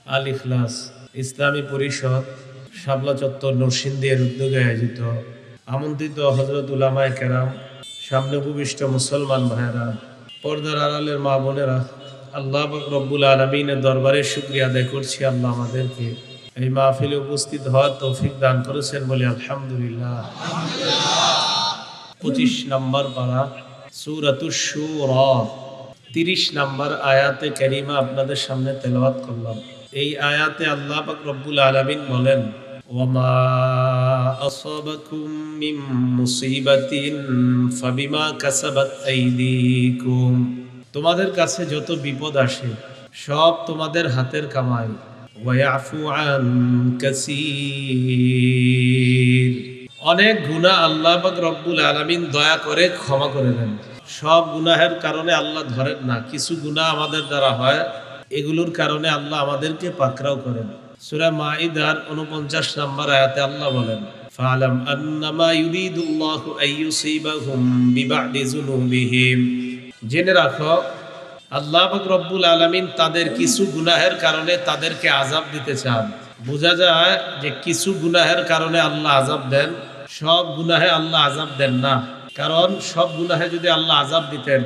আল ইখলাস ইসলামী পরিষদ শাপলা চত্বর নরসিংদীর উদ্যোগে আয়োজিত আমন্ত্রিত হযরত উলামায়ে কেরাম, সামনে উপবিষ্ট মুসলমান ভাইয়েরা, পর্দার আড়ালের মা বোনেরা, আল্লাহ পাক রব্বুল আলামিনের দরবারে শুকরিয়া আদায় করছি। আল্লাহ আমাদেরকে এই মাহফিলে উপস্থিত হওয়ার তৌফিক দান করেছেন বলে আলহামদুলিল্লাহ। 25 নম্বর পারা সূরাতুশ শূরা 30 নম্বর আয়াতে কারিমা আপনাদের সামনে তেলাওয়াত করলাম। এই আয়াতে আল্লাহ পাক রব্বুল আলামিন বলেন, ওয়ামা আসাবাকুম মিন মুসিবাতিন ফাবিমা কাসাবাত আইদিকুম। তোমাদের কাছে যত বিপদ আসে সব তোমাদের হাতের কামাই। ওয়ায়াফু আন কাসীর, অনেক গুনাহ আল্লাহ পাক রব্বুল আলামিন দয়া করে ক্ষমা করে দেন। সব গুনাহের কারণে আল্লাহ ধরেন না, কিছু গুনাহ আমাদের দ্বারা হয়, এগুলোর কারণে আল্লাহ আমাদেরকে পাকড়াও করেন। সূরা মাইদার 49 নম্বর আয়াতে আল্লাহ বলেন, ফাআলাম আন্নামা ইউরিদুল্লাহু আইয়ুসিবাহুম বিবাদি যুনুবিহিম। জেনে রাখো আল্লাহ পাক রব্বুল আলামিন তাদের কিছু গুনাহের কারণে তাদেরকে আযাব দিতে চান। বোঝা যায় যে কিছু গুনাহের কারণে আল্লাহ আযাব দেন, সব গুনাহে আল্লাহ আযাব দেন না। কারণ সব গুনাহে যদি আল্লাহ আযাব দিতেন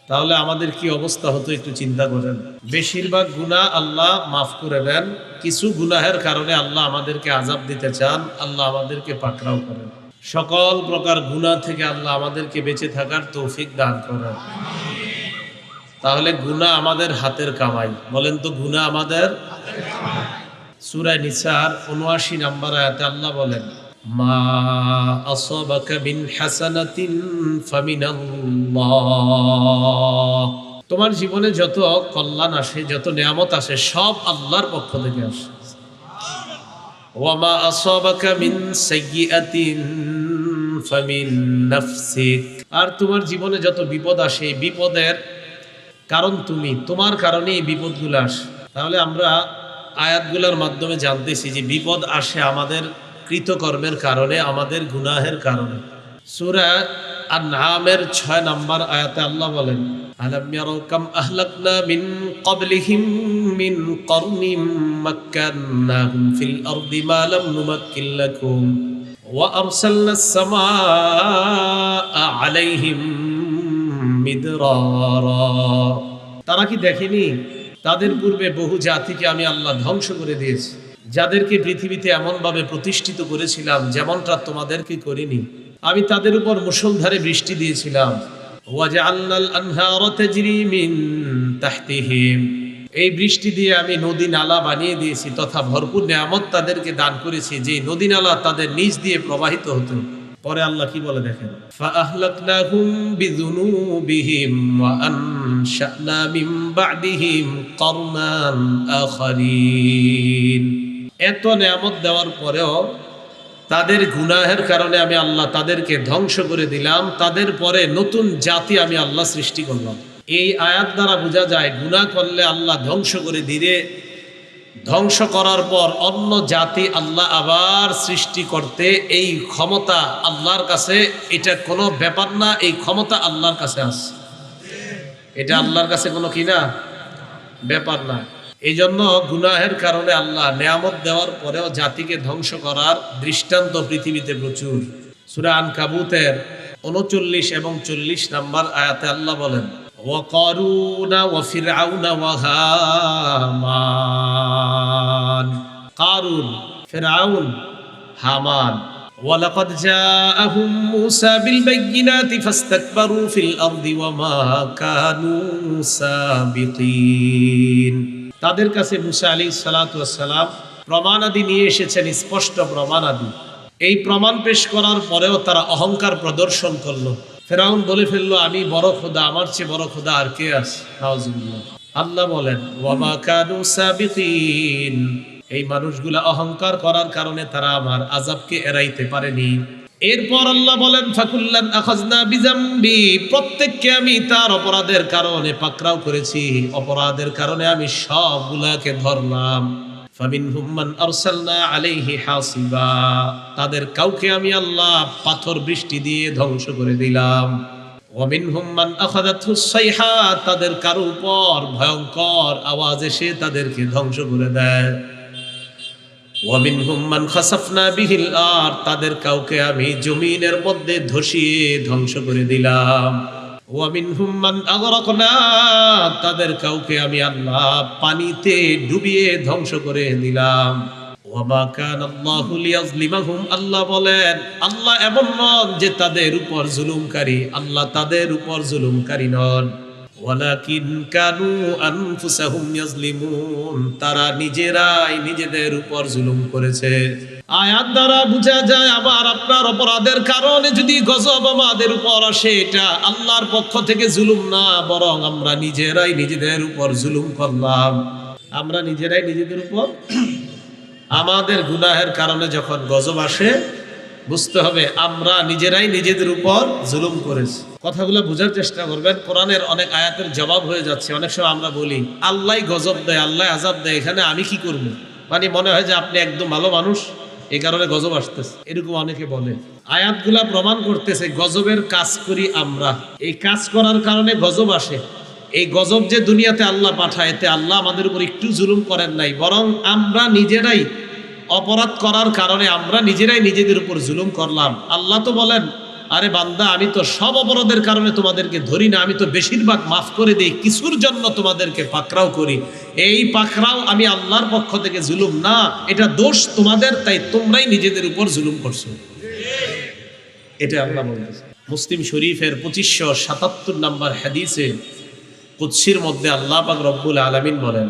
তাহলে আমাদের কি অবস্থা হতো একটু চিন্তা করেন। বেশিরভাগ গুনাহ আল্লাহ মাফ করে দেন, কিছু গুনাহের কারণে আল্লাহ আমাদেরকে আযাব দিতে চান, আল্লাহ আমাদেরকে পাকড়াও করেন। সকল প্রকার গুনাহ থেকে আল্লাহ আমাদেরকে বেঁচে থাকার তৌফিক দান করেন। তাহলে গুনাহ আমাদের হাতের কামাই। বলেন তো, গুনাহ আমাদের হাতের কামাই। সূরা নিসার ৭৯ নম্বর আয়াতে আল্লাহ বলেন, মা আসাবাকা মিন হাসানাতিন ফামিনাল্লাহ। তোমার জীবনে যত কল্যাণ আসে, যত নিয়ামত আসে, সব আল্লাহর পক্ষ থেকে আসে। ওয়া মা আসাবাকা মিন সাইয়্যাতিন ফামিন নাফসিক। আর তোমার জীবনে যত বিপদ আসে, বিপদের কারণ তুমি, তোমার কারণে এই বিপদগুলো আসে। তাহলে আমরা আয়াতগুলোর মাধ্যমে জানতেছি যে বিপদ আসে আমাদের কৃতকর্মের কারণে, আমাদের গুনাহের কারণে। সূরা আনআমের 6 নম্বর আয়াতে আল্লাহ বলেন, আলাম ইয়ারাউ কাম আহলাকনা মিন ক্বাবলিহিম মিন করনিম মাক্কান্নাহুম ফিল আরদি মা লাম নুমাক্কিন লাকুম ওয়া আরসালনাস সামাআ আলাইহিম মিদরারা। তারা কি দেখেনি তাদের পূর্বে বহু জাতিকে আমি আল্লাহ ধ্বংস করে দিয়েছি, যাদেরকে পৃথিবীতে এমনভাবে প্রতিষ্ঠিত করেছিলাম যেমনটা তোমাদেরকে করিনি। আমি তাদের উপর মুষলধারে বৃষ্টি দিয়েছিলাম। ওয়াজআলনাল আনহারা তাজরি মিন তাহতিহিম। এই বৃষ্টি দিয়ে আমি নদী নালা বানিয়ে দিয়েছি তথা ভরপুর নিয়ামত তাদেরকে দান করেছি, যে নদী নালা তাদের নিচ দিয়ে প্রবাহিত হতো। পরে আল্লাহ কি বলে দেখেন, ফাআহলাকনাহুম বিযুনুবিহিম ওয়া আনশা'না মিন বা'দিহিম করনান আখারিন। এত নিয়ামত দেওয়ার পরেও তাদের গুনাহের কারণে আমি আল্লাহ তাদেরকে ধ্বংস করে দিলাম, তাদের পরে নতুন জাতি আমি আল্লাহ সৃষ্টি করলাম। এই আয়াত দ্বারা বোঝা যায় গুনাহ করলে আল্লাহ ধ্বংস করে দিলে, ধ্বংস করার পর অন্য জাতি আল্লাহ আবার সৃষ্টি করতে এই ক্ষমতা আল্লাহর কাছে, এটা কোনো ব্যাপার না। এই ক্ষমতা আল্লাহর কাছে আছে, এটা আল্লাহর কাছে কোনো কি না ব্যাপার না। এই জন্য গুনাহের কারণে আল্লাহ নিয়ামত দেওয়ার পরেও জাতিকে ধ্বংস করার দৃষ্টান্ত পৃথিবীতে প্রচুর। সূরা আনকাবুতের 39 এবং 40 নম্বর আয়াতে আল্লাহ বলেন, ওয়া কারুনা ওয়া ফিরআউনা ওয়া হামান। কারুন, ফিরআউন, হামান। ওয়ালাকাদ জাআহুম মূসা বিল বাইয়িনাতি ফাস্তাকবারু ফিল আরদি ওয়া মা কানু সাবিকিন। তাদের কাছে মূসা আলাইহিস সালাতু ওয়াস সালাম প্রমাণাদি নিয়ে এসেছেন, স্পষ্ট প্রমাণাদি। এই প্রমাণ পেশ করার পরেও তারা অহংকার প্রদর্শন করলো। ফেরাউন বলে ফেললো, আমি বড় খোদা, আমার চেয়ে বড় খোদা আর কে আছে? নাউজুবিল্লাহ। আল্লাহ বলেন, ওয়া মা কানু সাবিকিন। এই মানুষগুলা অহংকার করার কারণে তারা আমার আযাবকে এড়াইতে পারেনি। এরপর আল্লাহ বলেন, ফাকুল্লান আখাযনা বিযামবি। প্রত্যেককে আমি তার অপরাধের কারণে পাকড়াও করেছি, অপরাধের কারণে আমি সবগুলাকে ধরলাম। ফামিনহুম মান আরসালনা আলাইহি হাসিবা। তাদের কাউকে আমি আল্লাহ পাথর বৃষ্টি দিয়ে ধ্বংস করে দিলাম। ওয়া মিনহুম মান আখাযাতহুস সাইহা, তাদের কারো উপর ভয়ঙ্কর আওয়াজ এসে তাদেরকে ধ্বংস করে দেয়। ওয়া মিনহুম মান খাসাফনা বিহিল আরদ, তাদের কাউকে আমি জমিনের মধ্যে ধসিয়ে ধ্বংস করে দিলাম। ওয়া মিনহুম মান আগরাকনা, তাদের কাউকে আমি আল্লাহ পানিতে ডুবিয়ে ধ্বংস করে দিলাম। ওয়া মা কানা আল্লাহু লিয়াযলিমাহুম, আল্লাহ বলেন আল্লাহ এমন নন যে তাদের উপর জুলুমকারী, আল্লাহ তাদের উপর জুলুমকারী নন। ওয়ালাকিন কানু আনফুসাহুম ইয়াজলিমুন, তারা নিজেরাই নিজেদের উপর জুলুম করেছে। আয়াত দ্বারা বোঝা যায় আবার আপনার অপরাধের কারণে যদি গজব আমাদের উপর আসে, এটা আল্লাহর পক্ষ থেকে জুলুম না, বরং আমরা নিজেরাই নিজেদের উপর জুলুম করলাম। আমরা নিজেরাই নিজেদের উপর, আমাদের গুনাহের কারণে যখন গজব আসে বুঝতে হবে আমরা নিজেরাই নিজেদের উপর জুলুম করেছি। কথাগুলো বোঝার চেষ্টা করবেন। কোরআনের অনেক আয়াতের জবাব হয়ে যাচ্ছে। অনেক সময় আমরা বলি আল্লাহ গজব দেয়, আল্লাহ আযাব দেয়, এখানে আমি কি করব? মানে মনে হয় যে আপনি একদম ভালো মানুষ, এই কারণে গজব আসতেছে, এরকম অনেকে বলে। আয়াতগুলা প্রমাণ করতেছে গজবের কাজ করি আমরা, এই কাজ করার কারণে গজব আসে। এই গজব যে দুনিয়াতে আল্লাহ পাঠায়, এতে আল্লাহ আমাদের উপর একটু জুলুম করেন নাই, বরং আমরা নিজেরাই অপরাধ করার কারণে আমরা নিজেরাই নিজেদের উপর জুলুম করলাম। আল্লাহ তো বলেন আরে বান্দা, আমি তো সব অপরাধের কারণে তোমাদেরকে ধরি না, আমি তো বেশিরভাগ মাফ করে দিই, কিছুর জন্য তোমাদেরকে পাকড়াও করি। এই পাকড়াও আমি আল্লাহর পক্ষ থেকে জুলুম না, এটা দোষ তোমাদের, তাই তোমরাই নিজেদের উপর জুলুম করছো। এটা আল্লাহ বলতেছে। মুসলিম শরীফের 2577 নম্বর হাদিসে কুদসির মধ্যে আল্লাহ পাক রব্বুল আলামিন বলেন,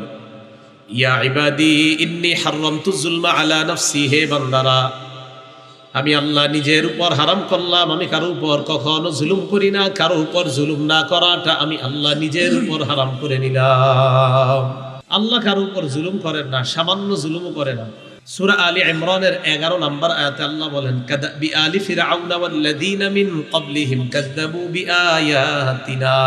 ইয়া ইবাদি ইন্নী হারামতু যুলমা আলা নাফসি, হে বান্দারা আমি আল্লাহ নিজের উপর হারাম করলাম, আমি কারো উপর কখনো জুলুম করি না, কারো উপর জুলুম না করাটা আমি আল্লাহ নিজের উপর হারাম করে নিলাম। আল্লাহ কারো উপর জুলুম করেন না, সামান্য জুলুমও করে না। সূরা আলী ইমরানের 11 নম্বর আয়াতে আল্লাহ বলেন, কাযাবি আলি ফিরআউনা ওয়াল্লাযীনা মিন ক্বাবলিহিম কাযযাবু বিআয়াতিনা,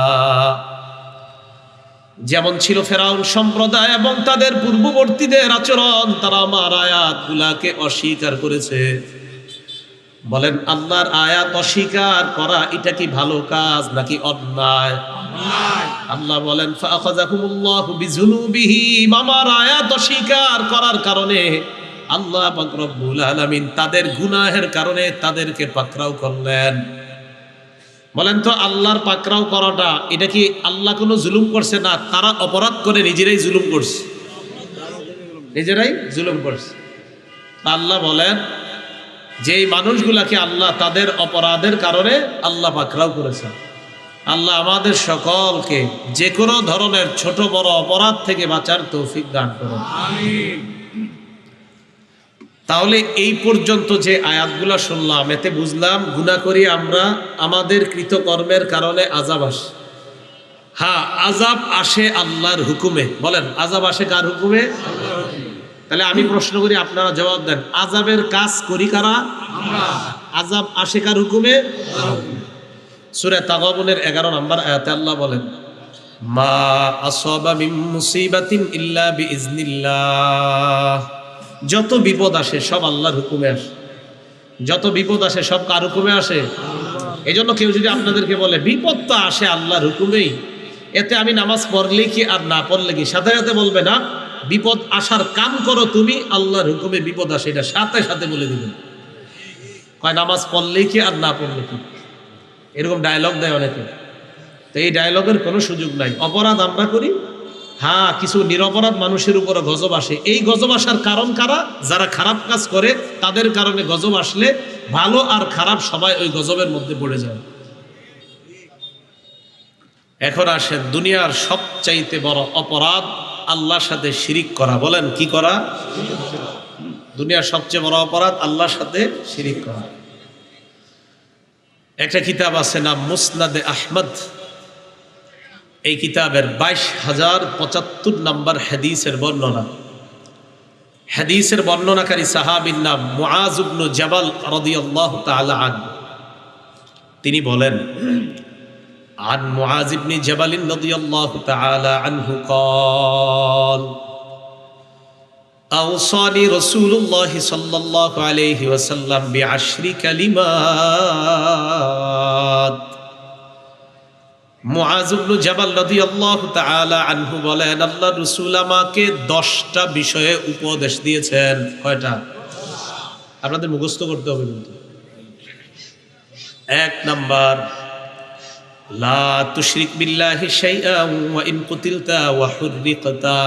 যেমন ছিল ফেরাউন সম্প্রদায় এবং তাদের পূর্ববর্তীদের আচরণ, তারা আমার আয়াতগুলাকে অস্বীকার করেছে। বলেন আল্লাহর আয়াত অস্বীকার করা এটা কি ভালো কাজ নাকি অন্যায়? আল্লাহ বলেন ফাআখাযাহুমুল্লাহু বিযুনুবিহিম, আমার আয়াত অস্বীকার করার কারণে আল্লাহ পাক রব্বুল আলামিন তাদের গুনাহের কারণে তাদেরকে পাকড়াও করলেন। বলেন তো আল্লাহর পাকড়াও করাটা এটা কি আল্লাহ কোনো জুলুম করছে? না, তারা অপরাধ করে নিজেরাই জুলুম করছে, নিজেরাই জুলুম করছে। আল্লাহ বলেন যে এই মানুষগুলাকে আল্লাহ তাদের অপরাধের কারণে আল্লাহ পাকড়াও করেছে। আল্লাহ আমাদের সকলকে যে কোনো ধরনের ছোট বড় অপরাধ থেকে বাঁচার তৌফিক দান করুন, আমিন। তাহলে এই পর্যন্ত যে আয়াতগুলা শুনলাম, এতে বুঝলাম গুনাহ করি আমরা, আমাদের কৃতকর্মের কারণে আযাব আসে। হ্যাঁ, আযাব আসে আল্লাহর হুকুমে। বলেন আযাব আসে কার হুকুমে? তাহলে আমি প্রশ্ন করি, আপনারা জবাব দেন, আযাবের কাজ করি কারা? আমরা। আযাব আসে কার হুকুমে? সূরা তাগাবুনের 11 নম্বর আয়াতে আল্লাহ বলেন, মা আসাবা মিন মুসিবাতিন ইল্লা বিইজনিল্লাহ, যত বিপদ আসে সব আল্লাহর হুকুমে আসে। যত বিপদ আসে সব কার হুকুমে আসে? এই জন্য কেউ যদি আপনাদেরকে বলে বিপদ তো আসে আল্লাহর হুকুমেই, এতে আমি নামাজ পড়লে কি আর না পড়লে কি, সাথে সাথে বলবে না বিপদ আসার কাম করো তুমি, আল্লাহর হুকুমে বিপদ আসে, এটা সাথে সাথে বলে দিবেন। কয় নামাজ পড়লেই কি আর না পড়লে কি, এরকম ডায়লগ দেয় অনেকে। তো এই ডায়লগের কোনো সুযোগ নাই। অপরাধ আমরা করি, হ্যাঁ, কিছু নিরপরাধ মানুষের উপরে গজব আসে। এই গজব আসার কারণ কারা? যারা খারাপ কাজ করে তাদের কারণে গজব আসলে ভালো আর খারাপ সবাই ওই গজবের মধ্যে পড়ে যায়। এখন আসে দুনিয়ার সবচাইতে বড় অপরাধ আল্লাহর সাথে শিরিক করা। বলেন কি করা? দুনিয়ার সবচেয়ে বড় অপরাধ আল্লাহর সাথে শিরিক করা। একটা কিতাব আছে নাম মুসনাদে আহমদ, এই কিতাবের 22,075 নম্বর হাদিসের বর্ণনা। হাদিসের বর্ণনাকারী সাহাবীর নাম মুআজ ইবনে জাবাল রাদিয়াল্লাহু তাআলা আনহু। তিনি বলেন, আন মুআজ ইবনে জাবাল রাদিয়াল্লাহু তাআলা আনহু قال أوصاني رسول الله صلى الله عليه وسلم بعشر كلمات মুআজ ইবনে জাবাল রাদিয়াল্লাহু তাআলা আনহু বলেন, আল্লাহর রাসূল আমাকে 10টা বিষয়ে উপদেশ দিয়েছেন। কয়টা? আপনাদের মুখস্থ করতে হবে কিন্তু। 1 নাম্বার, লা তুশরিক বিল্লাহি শাইআন ওয়া ইন কুতিলতা ওয়া হুররিকতা।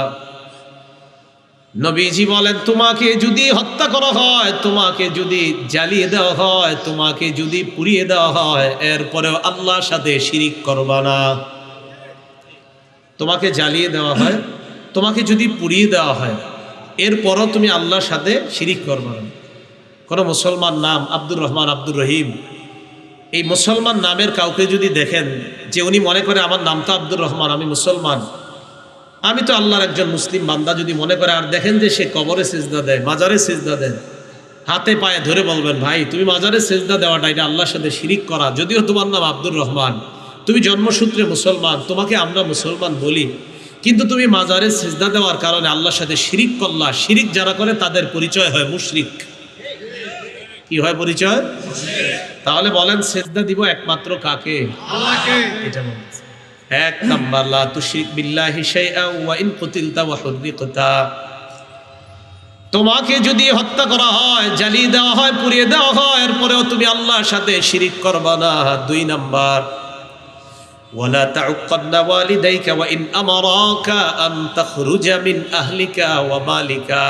নবীজি বলেন, তোমাকে যদি হত্যা করা হয়, তোমাকে যদি জ্বালিয়ে দেওয়া হয়, তোমাকে যদি পুড়িয়ে দেওয়া হয়, এরপরেও আল্লাহর সাথে শিরিক করবা না। তোমাকে জ্বালিয়ে দেওয়া হয়, তোমাকে যদি পুড়িয়ে দেওয়া হয়, এরপরও তুমি আল্লাহর সাথে শিরিক করবা না। কোনো মুসলমান নাম আব্দুর রহমান, আব্দুর রহিম, এই মুসলমান নামের কাউকে যদি দেখেন যে উনি মনে করে আমার নাম তো আব্দুর রহমান, আমি মুসলমান, আমি তো আল্লাহর একজন মুসলিম বান্দা, যদি মনে করে, আর দেখেন যে সে কবরে সিজদা দেয়, মাজারে সিজদা দেয়, হাতে পায়ে ধরে বলবেন, ভাই তুমি মাজারে সিজদা দেওয়াটা এটা আল্লাহর সাথে শিরিক করা। যদিও তোমার নাম আব্দুর রহমান, তুমি জন্মসূত্রে মুসলমান, তোমাকে আমরা মুসলমান বলি, কিন্তু তুমি মাজারে সিজদা দেওয়ার কারণে আল্লাহর সাথে শিরিক করলা। শিরিক যারা করে তাদের পরিচয় হয় মুশরিক। কি হয় পরিচয়? তাহলে বলেন সিজদা দিব একমাত্র কাকে? আল্লাহকে। এটা বলছে 1 নাম্বার, লা তুশরিক বিল্লাহি শাইআন ওয়া ইন কুতিলতা ওয়া হুররিকতা। তোমাকে যদি হত্যা করা হয়, জ্বালিয়ে দেওয়া হয়, পুড়িয়ে দেওয়া হয়, এরপরেও তুমি আল্লাহর সাথে শিরিক করবা না। 2 নাম্বার, ওয়ালা তাউক্কান্না ওয়ালিদাইকা ওয়া ইন আমারাকা আন তাখরুজা মিন আহলিকা ওয়া মালিকা।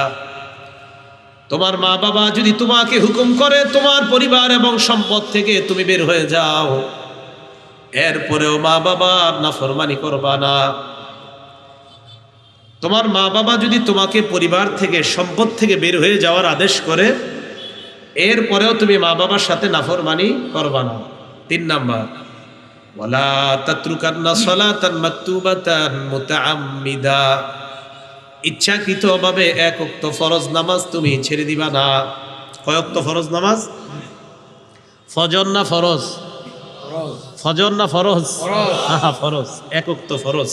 তোমার মা বাবা যদি তোমাকে হুকুম করে তোমার পরিবার এবং সম্পদ থেকে তুমি বের হয়ে যাও, এরপরেও মা বাবার নাফরমানি করবা না। তোমার মা বাবা যদি তোমাকে পরিবার থেকে, সম্পদ থেকে বের হয়ে যাওয়ার আদেশ করে, এরপরেও তুমি মা বাবার সাথে নাফরমানি করবা না। 3 নাম্বার, ওয়ালা তাতরুকান্না সালাতান মাকতুবাতান মুতাআম্মিদা। ইচ্ছাকৃতভাবে 1 ওয়াক্ত ফরজ নামাজ তুমি ছেড়ে দিবা না। কয় ওয়াক্ত ফরজ নামাজ? ফজর না ফরজ? ফজর না ফরজ? ফরজ, 1 ওয়াক্ত ফরজ।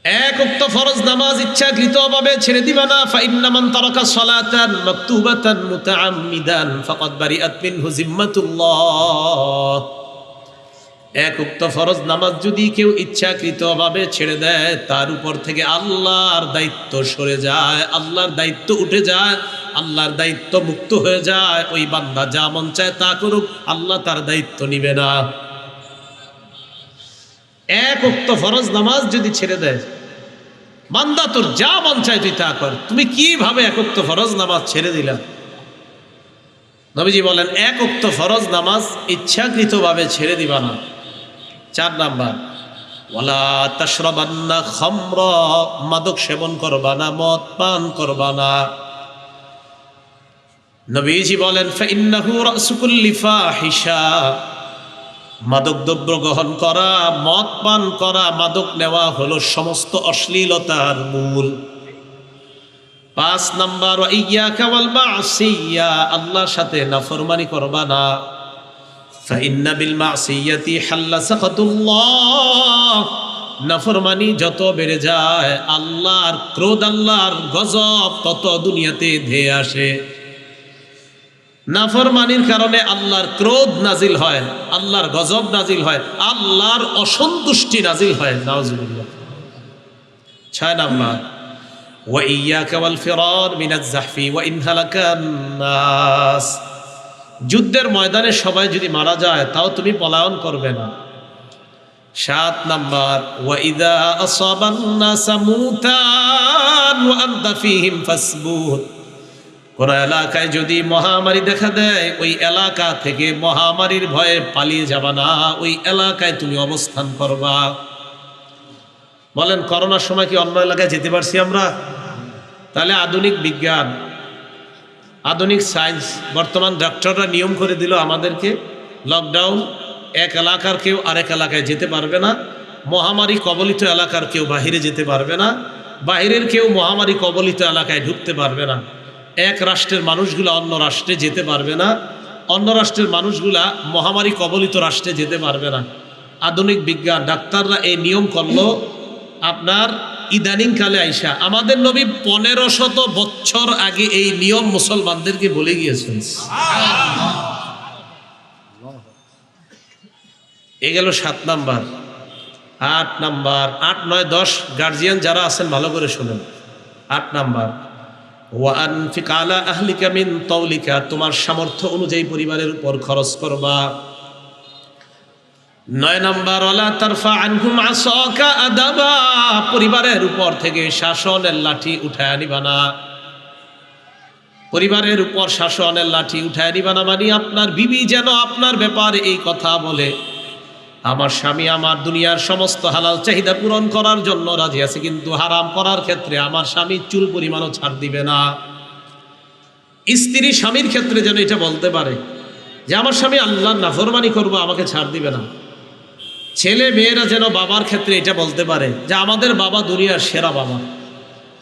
1 ওয়াক্ত ফরজ নামাজ ইচ্ছাকৃতভাবে ছেড়ে দিবা না। ফাইন্না মান তারাকা সালাতান মাকতুবাতান মুতাআম্মিদান ফাকাদ বারিআত মিনহু জিম্মাতুল্লাহ। 1 ওয়াক্ত ফরজ নামাজ যদি কেউ ইচ্ছাকৃতভাবে ছেড়ে দেয়, তার উপর থেকে আল্লাহর দায়িত্ব সরে যায়, আল্লাহর দায়িত্ব উঠে যায়, আল্লাহর দায়িত্ব মুক্ত হয়ে যায়। ওই বান্দা যা মন চায় তা করুক, আল্লাহ তার দায়িত্ব নিবে না। 1 ওয়াক্ত ফরজ নামাজ যদি ছেড়ে দেয়, বান্দা তোর যা মন চায় তুই তা কর, তুমি কিভাবে 1 ওয়াক্ত ফরজ নামাজ ছেড়ে দিলা? নবীজি বলেন 1 ওয়াক্ত ফরজ নামাজ ইচ্ছাকৃতভাবে ছেড়ে দিবা না। 4 নাম্বার, ওয়ালা তাশরাবান্না খামরা। মাদক সেবন করবা না, মদ পান করবা না। নবীজি বলেন ফাইন্নাহু রাসু কুল্লি ফাহিশা। মাদক দ্রব্য গ্রহণ করা, মদ পান করা, মাদক নেওয়া হলো সমস্ত অশ্লীলতার মূল। 5 নাম্বার, ওয়া ইয়াকা ওয়াল মাসিয়া। আল্লাহর সাথে নাফরমানি করবা না। ফাইন্না বিল মাসিয়াতি হাল্লা সাখাতুল্লাহ। নাফরমানি যত বেড়ে যায়, আল্লাহর ক্রোধ, আল্লাহর গজব তত দুনিয়াতে ধেয়ে আসে। নাফরমানির কারণে আল্লাহর ক্রোধ নাজিল হয়, আল্লাহর গজব নাজিল হয়, আল্লাহর অসন্তুষ্টি নাজিল হয়। নাউজুবিল্লাহ। 6 নাম্বার, ওয়া ইয়াকা ওয়াল ফিরার মিনাজ জাহফি ওয়া ইন হালাকান নাস। যুদ্ধের ময়দানে সবাই যদি মারা যায়, তাও তুমি পলায়ন করবে না। 7 নাম্বার, ওয়া ইযা আসাবান নাস মুতান ওয়া আনতা ফীহিম ফাসবুত। কোন এলাকায় যদি মহামারী দেখা দেয়, ওই এলাকা থেকে মহামারীর ভয়ে পালিয়ে যাবা না, ওই এলাকায় তুমি অবস্থান করবা। বলেন করোনার সময় কি অন্য এলাকায় যেতে পারছি আমরা? তাহলে আধুনিক বিজ্ঞান, আধুনিক সায়েন্স, বর্তমান ডক্টররা নিয়ম করে দিল আমাদেরকে লকডাউন, 1 এলাকার কেউ আরেক এলাকায় যেতে পারবে না, মহামারী কবলিত এলাকার কেউ বাহিরে যেতে পারবে না, বাহিরের কেউ মহামারী কবলিত এলাকায় ঢুকতে পারবে না, 1 রাষ্ট্রের মানুষগুলা অন্য রাষ্ট্রে যেতে পারবে না, অন্য রাষ্ট্রের মানুষগুলা মহামারী কবলিত রাষ্ট্রে যেতে পারবে না। আধুনিক বিজ্ঞান, ডাক্তাররা এই নিয়ম করলো আপনার ইদানিং কালে আইসা। আমাদের নবী 1500 বছর আগে এই নিয়ম মুসলমানদেরকে বলে গিয়েছেন। এ গেল ৭ নাম্বার। ৮ নাম্বার, ৮, ৯, ১০ গার্জিয়ান যারা আছেন ভালো করে শুনেন। ৮ নাম্বার, ওয়া আনফিক আলা আহলিকা মিন তাওলিকা, তোমার সামর্থ্য অনুযায়ী পরিবারের উপর খরচ করবা। ৯ নাম্বার, ওয়ালা তারফা আনহুম আসাকা আদাবা, পরিবারের উপর থেকে শাসনের লাঠি উঠায় নিবা না। পরিবারের উপর শাসনের লাঠি উঠায় নিবা না মানে আপনার বিবি যেন আপনার ব্যাপারে এই কথা বলে, আমার স্বামী আমার দুনিয়ার সমস্ত হালাল চাহিদা পূরণ করার জন্য রাজি আছে, কিন্তু হারাম করার ক্ষেত্রে আমার স্বামী চুল পরিমাণও ছাড় দিবে না। স্ত্রী স্বামীর ক্ষেত্রে যেন এটা বলতে পারে যে আমার স্বামী আল্লাহর নাফরমানি করবো, আমাকে ছাড় দিবে না। ছেলে মেয়েরা যেন বাবার ক্ষেত্রে এটা বলতে পারে যে আমাদের বাবা দুনিয়ার সেরা বাবা,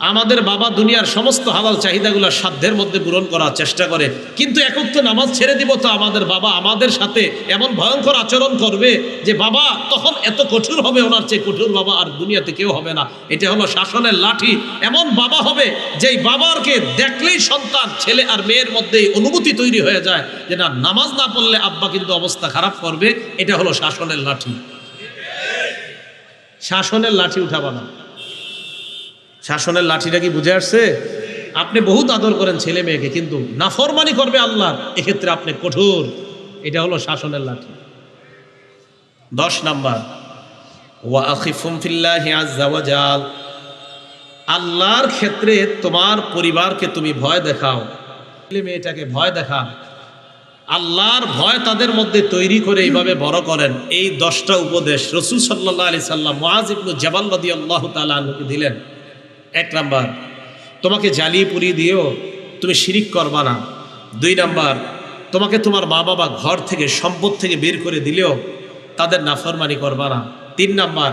আমাদের বাবা দুনিয়ার সমস্ত হালাল চাহিদাগুলো সাধ্যের মধ্যে পূরণ করার চেষ্টা করে, কিন্তু একত্র নামাজ ছেড়ে দিব তো আমাদের বাবা আমাদের সাথে এমন ভয়ঙ্কর আচরণ করবে যে বাবা তখন এত কঠোর হবে, ওনার চেয়ে কঠোর বাবা আর দুনিয়াতে কেউ হবে না। এটা হলো শাসনের লাঠি। এমন বাবা হবে যেই বাবাকে দেখলেই সন্তান ছেলে আর মেয়ের মধ্যে অনুভূতি তৈরি হয়ে যায় যে না, নামাজ না পড়লে আব্বা কিন্তু অবস্থা খারাপ করবে। এটা হলো শাসনের লাঠি। শাসনের লাঠি উঠাবা না। শাসনের লাঠিটা কি বুঝে আসছে? আপনি বহুত আদর করেন ছেলে মেয়েকে, কিন্তু নাফরমানি করবে আল্লাহর, এক্ষেত্রে আপনি কঠোর। এটা হলো শাসনের লাঠি। ১০ নাম্বার, ওয়া আখিফুম ফিল্লাহি আযজা ওয়া জাল, আল্লাহর ক্ষেত্রে তোমার পরিবারকে তুমি ভয় দেখাও, ছেলে মেয়েটাকে ভয় দেখাও, আল্লাহর ভয় তাদের মধ্যে তৈরি করে এইভাবে বড় করেন। এই 10টা উপদেশ রাসূল সাল্লাল্লাহু আলাইহি সাল্লাম মুআয ইবনে জাবাল রাদিয়াল্লাহু তাআলা আনহুকে দিলেন। ১ নাম্বার, তোমাকে জ্বালিয়ে পুড়িয়ে দিও, তুমি শিরিক করবা না। ২ নাম্বার, তোমাকে তোমার মা বাবা ঘর থেকে সম্পদ থেকে বের করে দিলেও তাদের নাফরমানি করবা না। ৩ নাম্বার,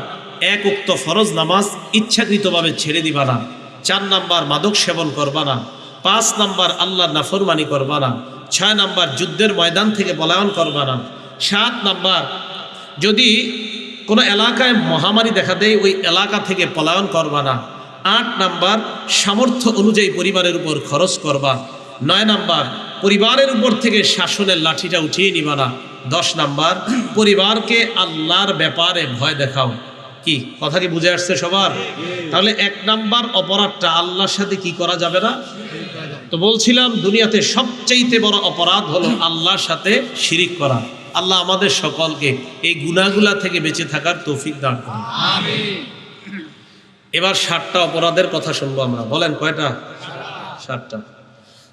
১ ওয়াক্ত ফরজ নামাজ ইচ্ছাকৃতভাবে ছেড়ে দিবা না। ৪ নাম্বার, মাদক সেবন করবা না। ৫ নাম্বার, আল্লাহর নাফরমানি করবা না। ৬ নাম্বার, যুদ্ধের ময়দান থেকে পলায়ন করবা না। ৭ নাম্বার, যদি কোনো এলাকায় মহামারী দেখা দেয় ওই এলাকা থেকে পলায়ন করবা না। ৮ নাম্বার, সামর্থ্য অনুযায়ী পরিবারের উপর খরচ করবা। ৯ নাম্বার, পরিবারের উপর থেকে শাসনের লাঠিটা উঠিয়ে নিবা না। ১০ নাম্বার, পরিবারকে আল্লাহর ব্যাপারে ভয় দেখাও। কি কথা কি বুঝে আসছে সবার? তাহলে ১ নাম্বার অপরাধটা আল্লাহর সাথে কি করা যাবে না। তো বলছিলাম দুনিয়াতে সবচাইতে বড় অপরাধ হলো আল্লাহর সাথে শিরিক করা। আল্লাহ আমাদের সকলকে এই গুনাহগুলা থেকে বেঁচে থাকার তৌফিক দান করুন। আমিন। এবার 7টা অপরাধের কথা শুনবো আমরা। বলেন কয়টা? 7টা।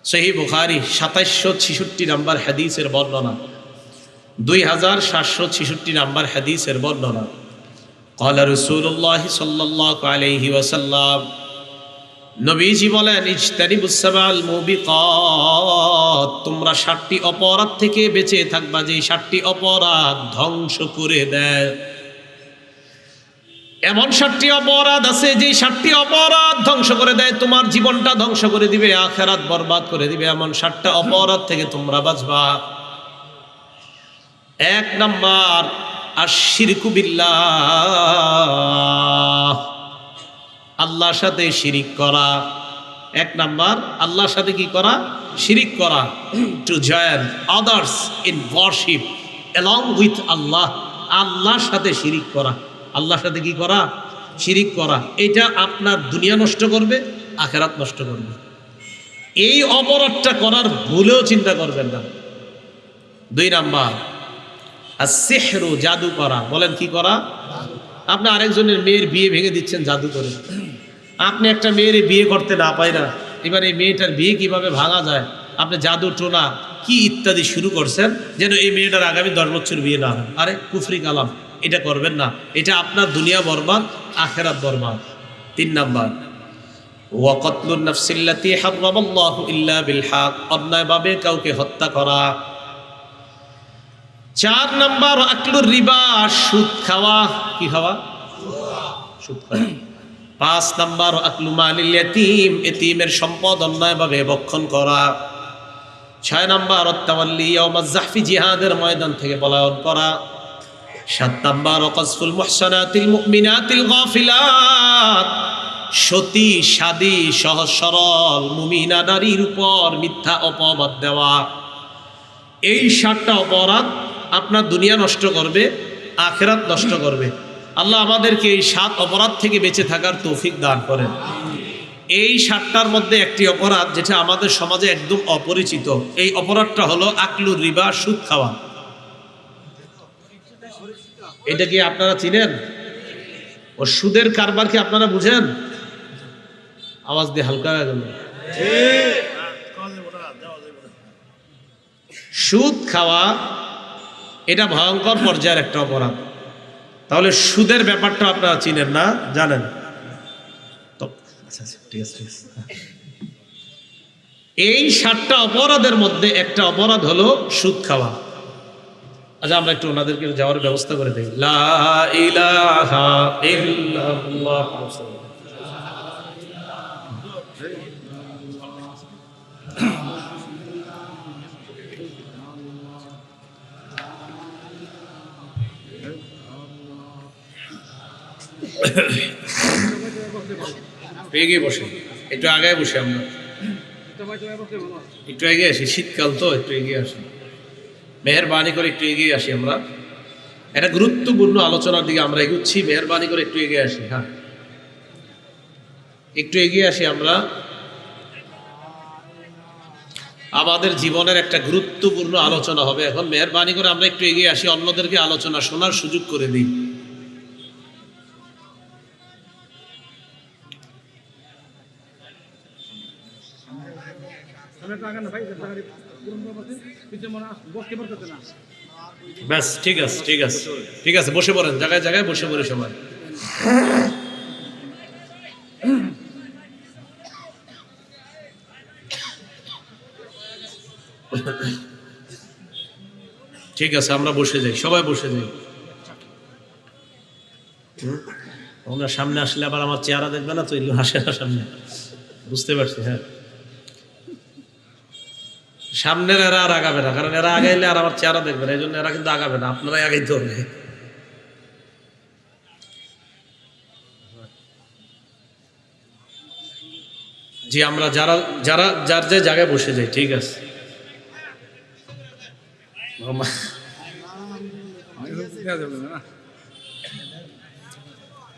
সহিহ বুখারী 2766 নাম্বার হাদিসের বর্ণনা, 2766 নাম্বার হাদিসের বর্ণনা। ক্বালা রাসূলুল্লাহ সাল্লাল্লাহু আলাইহি ওয়াসাল্লাম, নবীজি বলেন, ইজতানিবুস সাবাল মুবিকাত, তোমরা 7টি অপরাধ থেকে বেঁচে থাকবা যে 7টি অপরাধ ধ্বংস করে দেয়। এমন 7টি অপরাধ আছে যে 7টি অপরাধ ধ্বংস করে দেয়, তোমার জীবনটা ধ্বংস করে দিবে, আখিরাত বরবাদ করে দিবে। এমন 7টা অপরাধ থেকে তোমরা বাঁচবা। ১ নাম্বার, আশ-শিরকু বিল্লাহ, আল্লাহর সাথে শিরিক করা। ১ নাম্বার, আল্লাহর সাথে কি করা? শিরিক করা। To join others in worship along with Allah, আল্লাহর সাথে শিরিক করা। আল্লাহর সাথে কি করা? শিরিক করা। এটা আপনার দুনিয়া নষ্ট করবে, আখিরাত নষ্ট করবে। এই অপরাধটা করার ভুলেও চিন্তা করবেন না। ২ নাম্বার, as-sihru, জাদু করা। বলেন কি করা? আপনি আরেকজনের মেয়ের বিয়ে ভেঙে দিচ্ছেন জাদু করে। আপনি একটা মেয়ের বিয়ে করতে না পাইরা এবার এই মেয়েটার বিয়ে কিভাবে ভাঙা যায়, আপনি জাদু টোনা কি ইত্যাদি শুরু করছেন যেন এই মেয়েটার আগামী 10 বছর বিয়ে না হয়। আরে কুফরি কালাম, এটা করবেন না। এটা আপনার দুনিয়া বরবাদ, আখিরাত বরবাদ। ৩ নাম্বার, ওয়া কতলুন নাফসিল্লাতী হারামাল্লাহু ইল্লা বিল হক, অন্যায়ভাবে কাউকে হত্যা করা। ৪ নাম্বার, আকলুর রিবা, সুদ খাওয়া। কি খাওয়া? সুদ খাওয়া। ৫ নাম্বার, আকলু মালিল ইয়াতীম, এতিমের সম্পদ অন্যায়ভাবে ভক্ষণ করা। ৬ নাম্বার, আত-তাওয়াল্লি ইয়াউমাজ যাহফি, জিহাদের ময়দান থেকে পলায়ন করা। ৭ নাম্বার, ওয়াকযফুল মুহসানাতিল মুমিনাতিল গাফিলাত, সতী সাদী সহজ সরল মুমিনা নারীর উপর মিথ্যা অপবাদ দেওয়া। এই 7টা অপরাধ আপনার দুনিয়া নষ্ট করবে, আখিরাত নষ্ট করবে। আল্লাহ আমাদেরকে এই 7 অপরাধ থেকে বেঁচে থাকার তৌফিক দান করেন। এই 7টার মধ্যে একটি অপরাধ যেটা আমাদের সমাজে একদম অপরিচিত, এই অপরাধটা হলো আকলুর রিবা, সুদ খাওয়া। এটা কি আপনারা চিনেন? ও সুদের কারবার কি আপনারা বুঝেন? আওয়াজ দিয়ে হালকা হয়ে গেল। সুদ খাওয়া এটা ভয়ঙ্কর পর্যায়ের একটা অপরাধ। তাহলে সুদের ব্যাপারটা আপনারা চিনেন না, জানেন তো? আচ্ছা ঠিক আছে। এই 7টা অপরাধের মধ্যে একটা অপরাধ হলো সুদ খাওয়া। আচ্ছা আমরা একটু ওনাদেরকে যাওয়ার ব্যবস্থা করে দিই। লা ইলাহা ইল্লাল্লাহ। এগিয়ে বসে, একটু আগে বসে, আমরা একটু এগিয়ে আসি, শীতকাল তো একটু এগিয়ে আসি, মেহেরবানি করে একটু এগিয়ে আসি। আমরা একটা গুরুত্বপূর্ণ আলোচনার দিকে আমরা এগুচ্ছি, মেহেরবানি করে একটু এগিয়ে আসি। হ্যাঁ একটু এগিয়ে আসি। আমরা আমাদের জীবনের একটা গুরুত্বপূর্ণ আলোচনা হবে এখন, মেহেরবানি করে আমরা একটু এগিয়ে আসি, অন্যদেরকে আলোচনা শোনার সুযোগ করে দিই। ব্যাস ঠিক আছে, ঠিক আছে, ঠিক আছে, বসে পড়েন, জায়গায় জায়গায় বসে পড়ে সবাই। ঠিক আছে আমরা বসে যাই, সবাই বসে যাই। ওনার সামনে আসলে আবার আমার চেহারা দেখবে না তো, এগুলো হাসে না সামনে, বুঝতে পারছি। হ্যাঁ সামনের এরা আর আগাবে না, কারণ এরা আগাইলে আর আমার চেহারা দেখবে না, এই জন্য এরা কিন্তু আগাবে না, আপনারাই আগাইতে হবে। জি আমরা যারা যারা যার যে জায়গায় বসে যাই। ঠিক আছে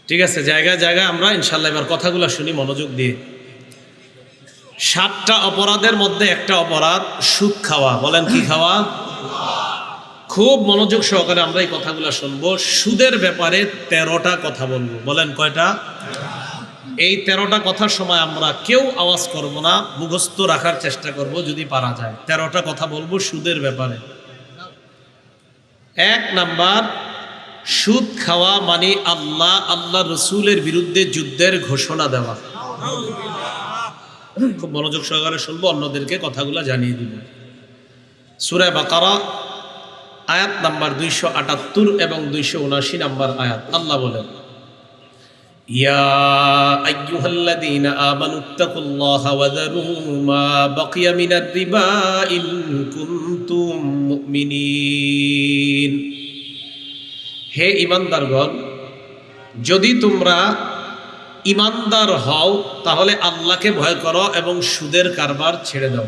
ঠিক আছে, জায়গায় জায়গায় আমরা ইনশাল্লাহ এবার কথাগুলো শুনি মনোযোগ দিয়ে। 7টা অপরাধের মধ্যে একটা অপরাধ সুদ খাওয়া। বলেন কি খাওয়া? খুব মনোযোগ সহকারে আমরা এই কথাগুলো শুনবো। সুদের ব্যাপারে 13টা কথা বলবো। বলেন কয়টা? এই 13টা কথার সময় আমরা কেউ আওয়াজ করব না, মুখস্থ রাখার চেষ্টা করব যদি পারা যায়। 13টা কথা বলবো সুদের ব্যাপারে। 1 নাম্বার, সুদ খাওয়া মানে আল্লাহ রসুলের বিরুদ্ধে যুদ্ধের ঘোষণা দেওয়া। খুব মনোযোগ সহকারে শুনবো, অন্যদেরকে কথাগুলো জানিয়ে দিব। সূরা বাকারা আয়াত নাম্বার 278 এবং 279 নাম্বার আয়াত। আল্লাহ বলেন, ইয়া আইয়ুহাল্লাযীনা আমানুত্তাকুল্লাহা ওয়া যারু মা বাকিয়া মিনার রিবা ইন কুনতুম মুমিনিন। হে ঈমানদারগণ, যদি তোমরা ঈমানদার হও তাহলে আল্লাহকে ভয় করো এবং সুদের কারবার ছেড়ে দাও।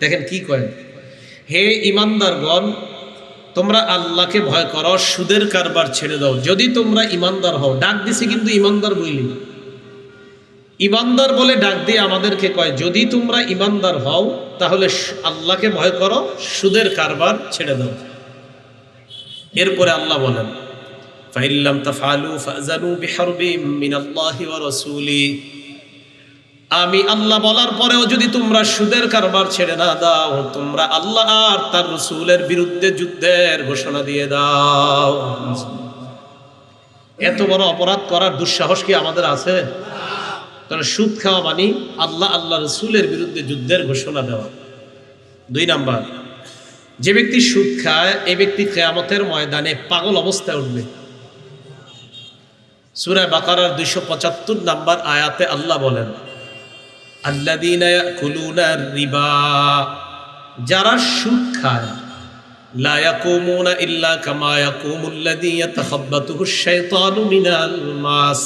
দেখেন কি কয়, হে ঈমানদারগণ তোমরা আল্লাহকে ভয় করো, সুদের কারবার ছেড়ে দাও যদি তোমরা ঈমানদার হও। ডাক দিছে কিন্তু ঈমানদার বইলি, ঈমানদার বলে ডাক দিয়ে আমাদেরকে কয় যদি তোমরা ঈমানদার হও তাহলে আল্লাহকে ভয় করো, সুদের কারবার ছেড়ে দাও। এরপরে আল্লাহ বলেন, ফাইল্লাম তাফআলু ফাযানু বিহারবিম মিনাল্লাহি ওয়া রাসূলি। আমি আল্লাহ বলার পরেও যদি তোমরা সুদের কারবার ছেড়ে না দাও, তোমরা আল্লাহ আর তার রাসূলের বিরুদ্ধে যুদ্ধের ঘোষণা দিয়ে দাও। এত বড় অপরাধ করার দুঃসাহস কি আমাদের আছে? তাহলে সুদ খাওয়া মানে আল্লাহ রাসূলের বিরুদ্ধে যুদ্ধের ঘোষণা দেওয়া। 2 নাম্বার, যে ব্যক্তি সুদ খায় এই ব্যক্তি কিয়ামতের ময়দানে পাগল অবস্থায় উঠবে। সূরা বাকারার 275 নাম্বার আয়াতে আল্লাহ বলেন, আল্লাযীনা ইয়াকুলুনা রিবা, যারা সুদ খায়, লা ইয়াকুমুনা ইল্লা কামা ইয়াকুমুল্লাযী ইয়াতাখাব্বাতুহুশ শাইতানু মিনাল মাস।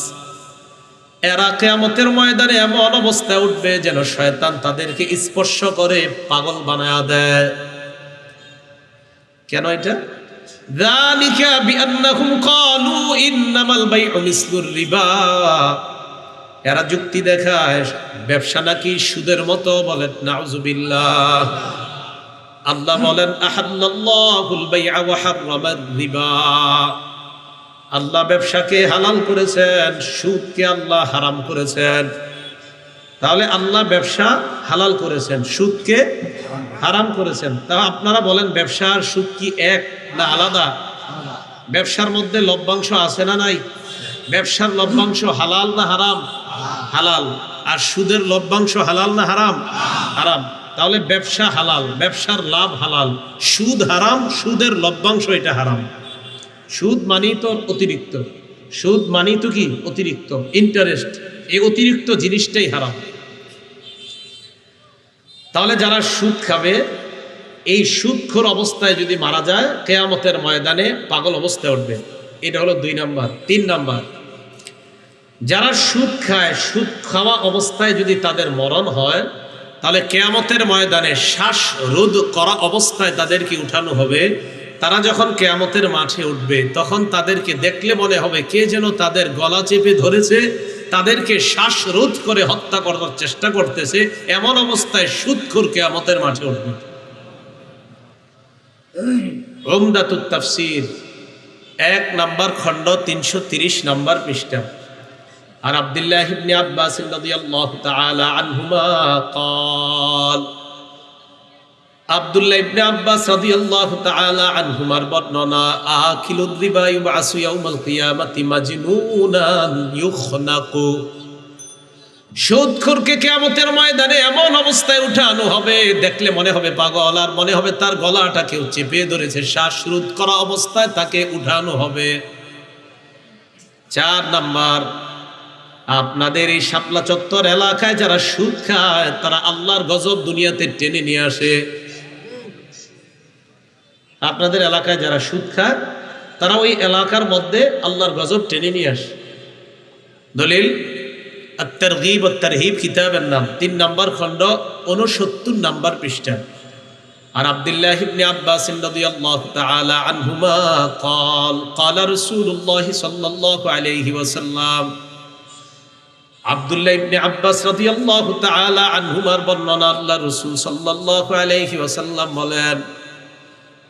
এরা কিয়ামতের ময়দানে এমন অবস্থায় উঠবে যেন শয়তান তাদেরকে স্পর্শ করে পাগল বানায়া দেয়। কেন এটা? যালিকা বিআন্নাহুম ক্বালু ইন্নামাল বাইউ মিসলুর রিবা। এরা যুক্তি দেখায় ব্যবসা নাকি সুদের মতো। বলেন নাউযুবিল্লাহ। আল্লাহ বলেন আহাল্লাল্লাহুল বাই'a ওয়া হাররামার রিবা। আল্লাহ ব্যবসাকে হালাল করেছেন, সুদকে আল্লাহ হারাম করেছেন। তাহলে আল্লাহ ব্যবসা হালাল করেছেন, সুদকে হারাম করেছেন। তা আপনারা বলেন ব্যবসা আর সুদ কি এক না আলাদা? ব্যবসার মধ্যে লভ্যাংশ আছে না নাই? ব্যবসার লভ্যাংশ হালাল না হারাম? হালাল। আর সুদের লভ্যাংশ হালাল না হারাম? হারাম। তাহলে ব্যবসা হালাল, ব্যবসার লাভ হালাল, সুদ হারাম, সুদের লভ্যাংশ এটা হারাম। সুদ মানেই তো অতিরিক্ত, সুদ মানেই তো কি অতিরিক্ত, ইন্টারেস্ট। এই অতিরিক্ত জিনিসটাই হারাম। তাহলে যারা সুদ খাবে, এই সুদখোর অবস্থায় যদি মারা যায় কিয়ামতের ময়দানে পাগল অবস্থায় উঠবে। এটা হলো 2 নাম্বার। 3 নাম্বার, যারা সুদ খায়, সুদ খাওয়া অবস্থায় যদি তাদের মরণ হয়, তাহলে কিয়ামতের ময়দানে শ্বাসরোধ করা অবস্থায় তাদেরকে উঠানো হবে। তারা যখন কিয়ামতের মাঠে উঠবে তখন তাদেরকে দেখলে মনে হবে কে যেন তাদের গলা চেপে ধরেছে, তাদেরকে শ্বাসরোধ করে হত্যা করার চেষ্টা করতেছে। এমন অবস্থায় সুদখোর কিয়ামতের মাঠে উঠবে। উমদাতুত তাফসীর 1 নাম্বার খণ্ড 330 নাম্বার পৃষ্ঠা। আর আব্দুল্লাহ ইবনে আব্বাস রাদিয়াল্লাহু তাআলা আনহুমা قال, আব্দুল্লাহ ইবনে আব্বাস রাদিয়াল্লাহু তাআলা আনহুমার বর্ণনা, আকিলুর রিবা ইউবাসু ইয়াউমাল কিয়ামাতি মাজনুনান ইউখনাকু। সুদখোরকে কিয়ামতের ময়দানে এমন অবস্থায় উঠানো হবে, দেখলে মনে হবে পাগল, আর মনে হবে তার গলাটা কেউ চেপে ধরেছে। শ্বাসরোধ করা অবস্থায় তাকে উঠানো হবে। 4 নাম্বার, আপনাদের এই শাপলা চত্বর এলাকায় যারা সুদ খায় তারা আল্লাহর গজব দুনিয়াতে টেনে নিয়ে আসে। আপনাদের এলাকায় যারা সুদ খায় তারা ওই এলাকার মধ্যে আল্লাহর গজব টেনে নিয়ে আসে। দলিল আত-তারগীব ওয়াত তারহিব কিতাবের নাম, 3 নাম্বার খণ্ড 69 নাম্বার পৃষ্ঠা। আর আব্দুল্লাহ ইবনে আব্বাস রাদিয়াল্লাহু তাআলা আনহুমা قال قال رسول الله صلى الله عليه وسلم, আব্দুল্লাহ ইবনে আব্বাস রাদিয়াল্লাহু তাআলা আনহুমার বর্ণনা, আল্লাহ রাসূল সাল্লাল্লাহু আলাইহি ওয়াসাল্লাম বলেন,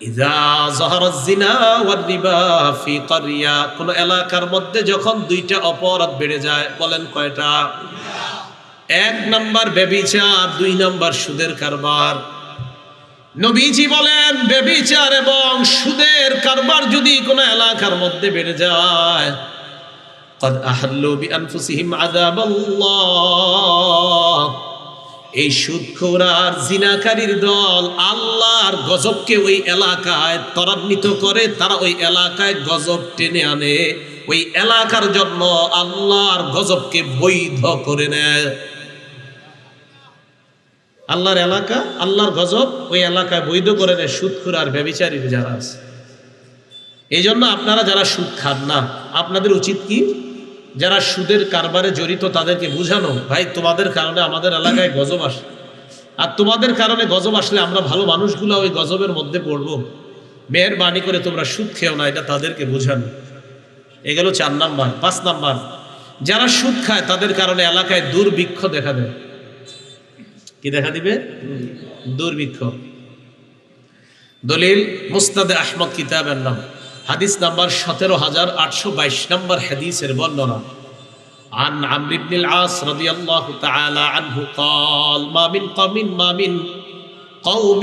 ইযা যাহারাজ জিনা ওয়ার রিবা ফি ক্বরিয়া, কোন এলাকার মধ্যে যখন 2টা অপরাধ বেড়ে যায়। বলেন কয়টা? 1 নাম্বার ব্যভিচার, 2 নাম্বার সুদের কারবার। নবীজি বলেন ব্যভিচার এবং সুদের কারবার যদি কোন এলাকার মধ্যে বেড়ে যায়, قد أحلوا بأنفسهم عذاب الله, এই সুদখোর আর জিনাকারীর দল আল্লাহর গজবকে ওই এলাকায় ত্বরান্বিত করে। তারা ওই এলাকায় গজব টেনে আনে, ওই এলাকার জন্য আল্লাহর গজবকে বৈধ করে নেয়। আল্লাহর এলাকা, আল্লাহর গজব ওই এলাকায় বৈধ করে নেয় সুদখোর আর ব্যভিচারী যারা আছে। এই জন্য আপনারা যারা সুদ খান না, আপনাদের উচিত কি, যারা সুদের কারবারে জড়িত তাদেরকে বুঝানো, ভাই তোমাদের কারণে আমাদের এলাকায় গজব আসে, আর তোমাদের কারণে গজব আসলে আমরা ভালো মানুষগুলো ওই গজবের মধ্যে পড়বো, মেহেরবানি করে তোমরা সুদ খেও না, এটা তাদেরকে বোঝানো। এগুলো 4 নাম্বার। 5 নাম্বার, যারা সুদ খায় তাদের কারণে এলাকায় দুর্ভিক্ষ দেখা দেয়। কি দেখা দিবে? দুর্ভিক্ষ। দলিল মুসনাদে আহমদ কিতাবের নাম, হাদিস নাম্বার 17822 নাম্বার হাদিসের বর্ণনা। আন আমর ইবনে আল-আস রাদিয়াল্লাহু তাআলা আনহু قال ما من قوم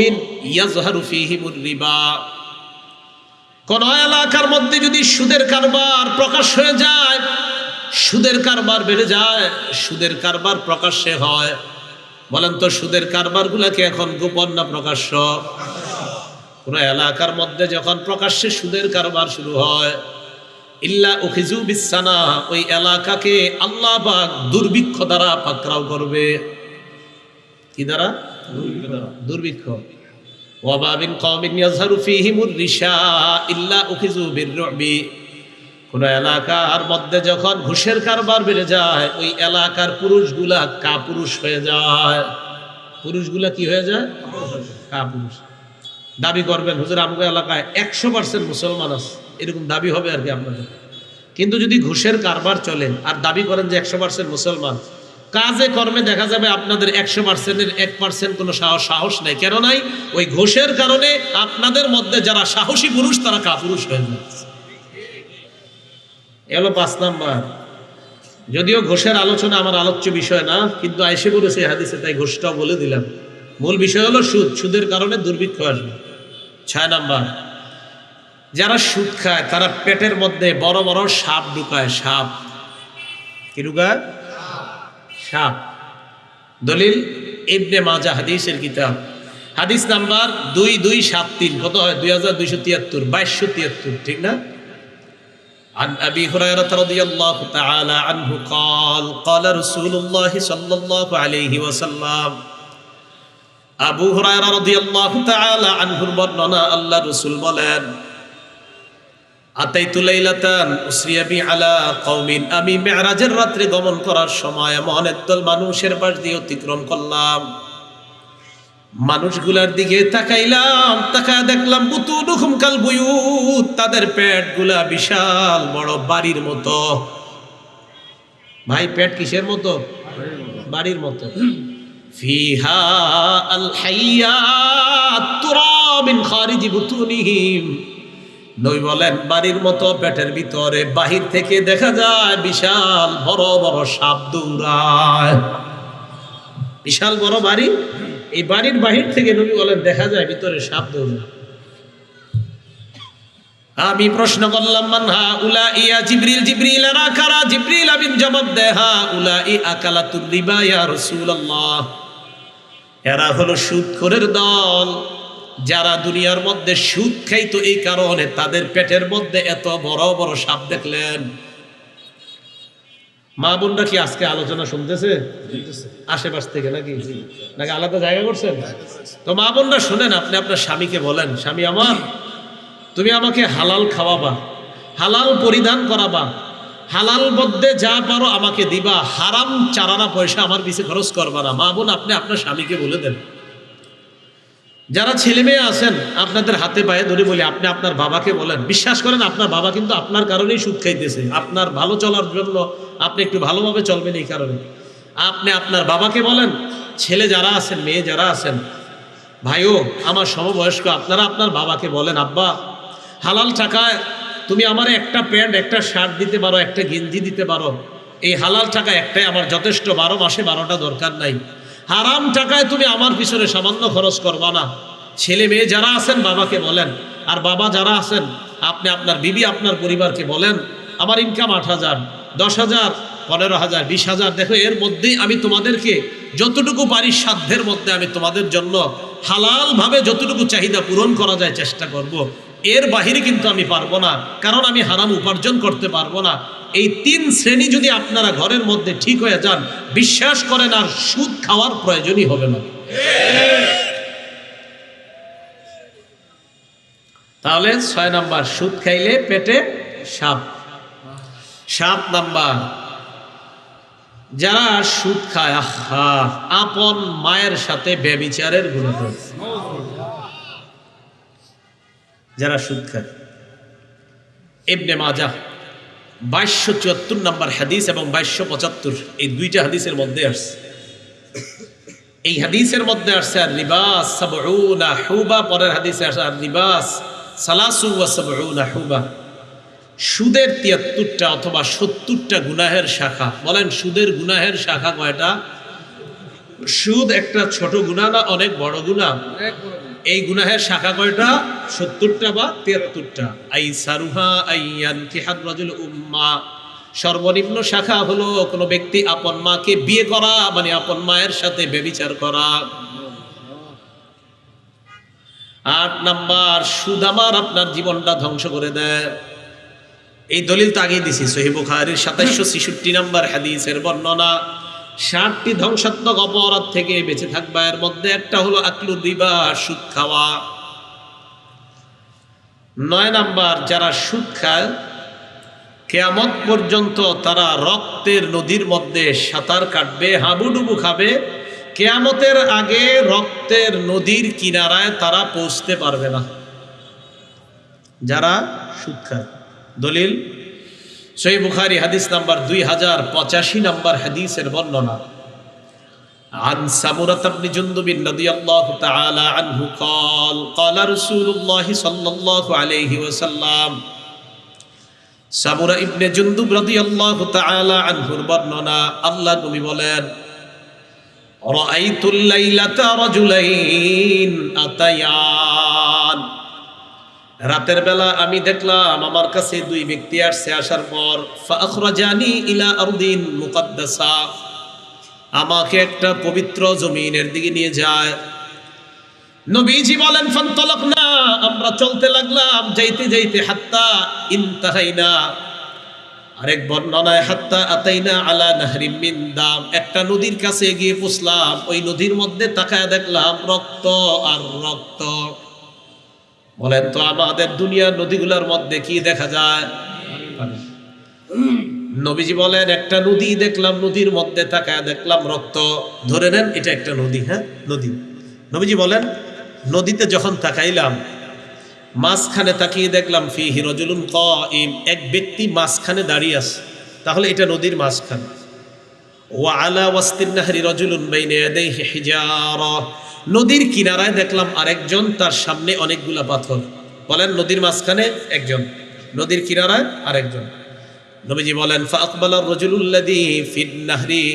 يظهر فيهم الربا, কোন এলাকার মধ্যে যদি সুদের কারবার প্রকাশ হয়ে যায়, সুদের কারবার বেড়ে যায়, সুদের কারবার প্রকাশ্যে হয়। বলেন তো সুদের কারবারগুলোকে এখন গোপন না প্রকাশ্য? কোন এলাকার মধ্যে যখন প্রকাশ্যে সুদের কারবার শুরু হয়, ইল্লা উখিজু বিসানা, ওই এলাকাকে আল্লাহ পাক দুর্ভিক্ষ দ্বারা পাকড়াও করবে। কি দ্বারা? দুর্ভিক্ষ। ওয়া বাবিন কওমিন ইয়াযহারু ফীহিমুর রিশা ইল্লা উখিজু বিররুবি, কোন এলাকার মধ্যে যখন ঘুষের কারবার বেড়ে যায়, ওই এলাকার পুরুষগুলা কাপুরুষ হয়ে যায়। পুরুষগুলা কি হয়ে যায়? কাপুরুষ। দাবি করবেন হুজুর আমগো এলাকায় 100% মুসলমান আছে, এরকম দাবি হবে আর কি আপনাদের। কিন্তু যদি ঘুষের কারবার চলে আর দাবি করেন যে 100% মুসলমান, কাজে কর্মে দেখা যাবে আপনাদের 100%-এর 1% কোনো সাহস নাই। কেন নাই? ওই ঘুষের কারণে আপনাদের মধ্যে যারা সাহসী পুরুষ তারা কাপুরুষ হয়ে যাচ্ছে। এলো 5 নাম্বার। যদিও ঘুষের আলোচনা আমার আলোচ্য বিষয় না, কিন্তু আয়েশা বলেছে হাদিসে, তাই ঘুষটাও বলে দিলাম। মূল বিষয় হলো সুদ, সুদের কারণে দুর্ভিক্ষ আসবে। 6 নাম্বার, যারা সুদ খায় তারা পেটের মধ্যে বড় বড় সাপ ঢুকায়। সাপ কি ঢুকায়? সাপ। দলিল ইবনে মাজাহ হাদিসের কিতাব, হাদিস নাম্বার 2273। কত হয়? 2273, 2273, ঠিক না? عن أبي هريرة رضي الله تعالى عنه قال قال رسول الله صلى الله عليه وسلم আবু হুরায়রা রাদিয়াল্লাহু তাআলা আনহুর বর্ণনা, আল্লাহ রাসূল বলেন, আতাইতু লাইলাতান উসরিয়া বি আলা কওমিন, আমি মিরাজের রাত্রে গমন করার সময় এমন একদল মানুষের পাশ দিয়ে অতিক্রম করলাম। মানুষগুলার দিকে তাকাইলাম, তাকায় দেখলাম বুতুনুহুম কাল বুয়ুত, তাদের পেটগুলা বিশাল বড় বাড়ির মতো। ভাই পেট কিসের মতো? বাড়ির মতো। ফিহা আল হাইয়াত তুরা মিন খারিজি বুতুনিহিম, নবী বলেন বাড়ির মতো পেটের ভিতরে বাহির থেকে দেখা যায় বিশাল বড় বড় সাপ দৌড়ায়। বিশাল বড় বাড়ি, এই বাড়ির বাহির থেকে নবী বলেন দেখা যায় ভিতরে সাপ দৌড়ায়। আমি প্রশ্ন করলাম মানহা উলা ইয়া জিবরিল, জিবরিল এরা কারা? জিবরিল আমিন জবাব দেয়, হা উলাই আকালাতুর রিবা ইয়া রাসূলুল্লাহ, এরা হলো সুদখোরের দল, যারা দুনিয়ার মধ্যে সুদ খাইতো, এই কারণে তাদের পেটের মধ্যে এত বড় বড় সাপ দেখলেন। মা বোনরা কি আজকে আলোচনা শুনতেছে? আশেপাশ থেকে নাকি নাকি আলাদা জায়গা করছেন? তো মা বোনরা শুনেন, আপনি আপনার স্বামীকে বলেন, স্বামী আমার, তুমি আমাকে হালাল খাওয়াবা, হালাল পরিধান করাবা, হালাল মধ্যে যা পারো আমাকে দিবা, হারাম চারানা পয়সা আমার পিছে খরচ করবা না। মা বোন আপনি আপনার স্বামীকে বলে দেন। যারা ছেলে মেয়ে আছেন আপনাদের হাতে পায়ে ধরে বলি, আপনি আপনার বাবাকে বলেন, বিশ্বাস করেন আপনার বাবা কিন্তু আপনার কারণেই সুদ খাইতেছে, আপনার ভালো চলার জন্য, আপনি একটু ভালোভাবে চলবেন এই কারণে। আপনি আপনার বাবাকে বলেন, ছেলে যারা আছেন, মেয়ে যারা আছেন, ভাইও আমার সমবয়স্ক, আপনারা আপনার বাবাকে বলেন, আব্বা হালাল টাকায় তুমি আমার একটা প্যান্ট একটা শার্ট দিতে পারো, একটা গেঞ্জি দিতে পারো, এই হালাল টাকা একটাই আমার যথেষ্ট, 12 মাসে 12টা দরকার নাই। হারাম টাকায় তুমি আমার পিছনে সামান্য খরচ করবা না। ছেলে মেয়ে যারা আছেন বাবাকে বলেন, আর বাবা যারা আছেন আপনি আপনার বিবি আপনার পরিবারকে বলেন, আমার ইনকাম 8,000, 10,000, 15,000, 20,000, দেখো এর মধ্যেই আমি তোমাদেরকে যতটুকু পারি সাধ্যের মধ্যে আমি তোমাদের জন্য হালালভাবে যতটুকু চাহিদা পূরণ করা যায় চেষ্টা করব। এর বাহিরে কিন্তু আমি পারবো না, কারণ আমি হারাম উপার্জন করতে পারবো না। এই 3 শ্রেণী যদি আপনারা ঘরের মধ্যে ঠিক হয়ে যান, বিশ্বাস করেন আর সুদ খাওয়ার প্রয়োজনই হবে না। তাহলে 6 নাম্বার, সুদ খাইলে পেটে সাপ। 7 নাম্বার, যারা সুদ খায়, আহা, আপন মায়ের সাথে ব্যভিচারের গুনাহ করেছে। যারা সুদ খায়, ইবনে মাজাহ 2274 নাম্বার হাদিস এবং 2275, এই দুইটা হাদিসের মধ্যে আসছে। এই হাদিসের মধ্যে আসছে আর রিবাস 70 হুবা, পরের হাদিসে আসছে আর রিবাস 73 হুবা। সুদের 73টা অথবা 70টা গুনাহের শাখা। বলেন সুদের গুনাহের শাখা কয়টা? সুদ একটা ছোট গুনাহ না অনেক বড় গুনাহ? এই গুনাহের শাখা কয়টা? 70টা বা 73টা। আইসারুহা আইয়ান কিহাদ রাজুল উম্মা, সর্বনিম্ন শাখা হলো কোন ব্যক্তি আপন মাকে বিয়ে করা, মানে আপন মায়ের সাথে ব্যভিচার করা। 8 নাম্বার, সুদ আমার আপনার জীবনটা ধ্বংস করে দেয়। এই দলিল তো আগেই দিছি, সহিহ বুখারীর 2766 নাম্বার হাদিসের বর্ণনা। 60টি ধ্বংসাত্মক অপরাধ থেকে বেঁচে থাকবা, এর মধ্যে একটা হলো আকলুর রিবা, সুদ খাওয়া। 9 নাম্বার, যারা সুদ খায় কিয়ামত পর্যন্ত তারা রক্তের নদীর মধ্যে সাঁতার কাটবে, হাবুডুবু খাবে, কিয়ামতের আগে রক্তের নদীর কিনারায় তারা পৌঁছতে পারবে না যারা সুদ খায়। দলিল সহিহ বুখারী হাদিস নাম্বার 2085 নম্বর হাদিসের বর্ণনা। عن سمرة بن جندب رضي الله تعالى عنه قال قال رسول الله صلى الله عليه وسلم সামুরা ইবনে জুনদুব রাদিয়াল্লাহু তাআলা আনহুর বর্ণনা, আল্লাহ নবী বলেন, রাআইতুল লাইলাতা রাজুলাইন আতায়ান, রাতের বেলা আমি দেখলাম আমার কাছে দুই ব্যক্তি আসছে, আসার পর ফাখরাজানি ইলা আরদিন মুকদ্দাসা, আমাকে একটা পবিত্র জমিনের দিকে নিয়ে যায়। নবীজি বলেন ফান্তালাকনা, আমরা চলতে লাগলাম, যাইতে যাইতে হাত্তা ইনতাহাইনা, আরেক বর্ণনায় হাত্তা আতাইনা আলা নাহরিম মিন দাম, একটা নদীর কাছে গিয়ে পৌঁছলাম, ওই নদীর মধ্যে তাকায় দেখলাম রক্ত আর রক্ত। বলেন তো আমাদের দুনিয়ার নদীগুলোর মধ্যে কি দেখা যায়? নবীজি বলেন একটা নদী দেখলাম, নদীর মধ্যে তাকায় দেখলাম রক্ত, ধরে নেন এটা একটা নদী। হ্যাঁ নদী। নবীজি বলেন নদীতে যখন তাকাইলাম, মাঝখানে তাকিয়ে দেখলাম ফিহি রাজুলুন কাইম, এক ব্যক্তি মাঝখানে দাঁড়িয়ে আছে, তাহলে এটা নদীর মাঝখানে। ওয়া আলা ওয়াসতিন নাহরি রাজুলুন বাইনা ইয়াদাইহি হিজারা, নদীর কিনারায় দেখলাম আরেকজন, তার সামনে অনেকগুলা পাথর। বলেন নদীর মাঝখানে একজন, নদীর কিনারায় আরেকজন। নবীজি বলেন ফাআকবালার রাজুলুল্লাযী ফিন নাহরি,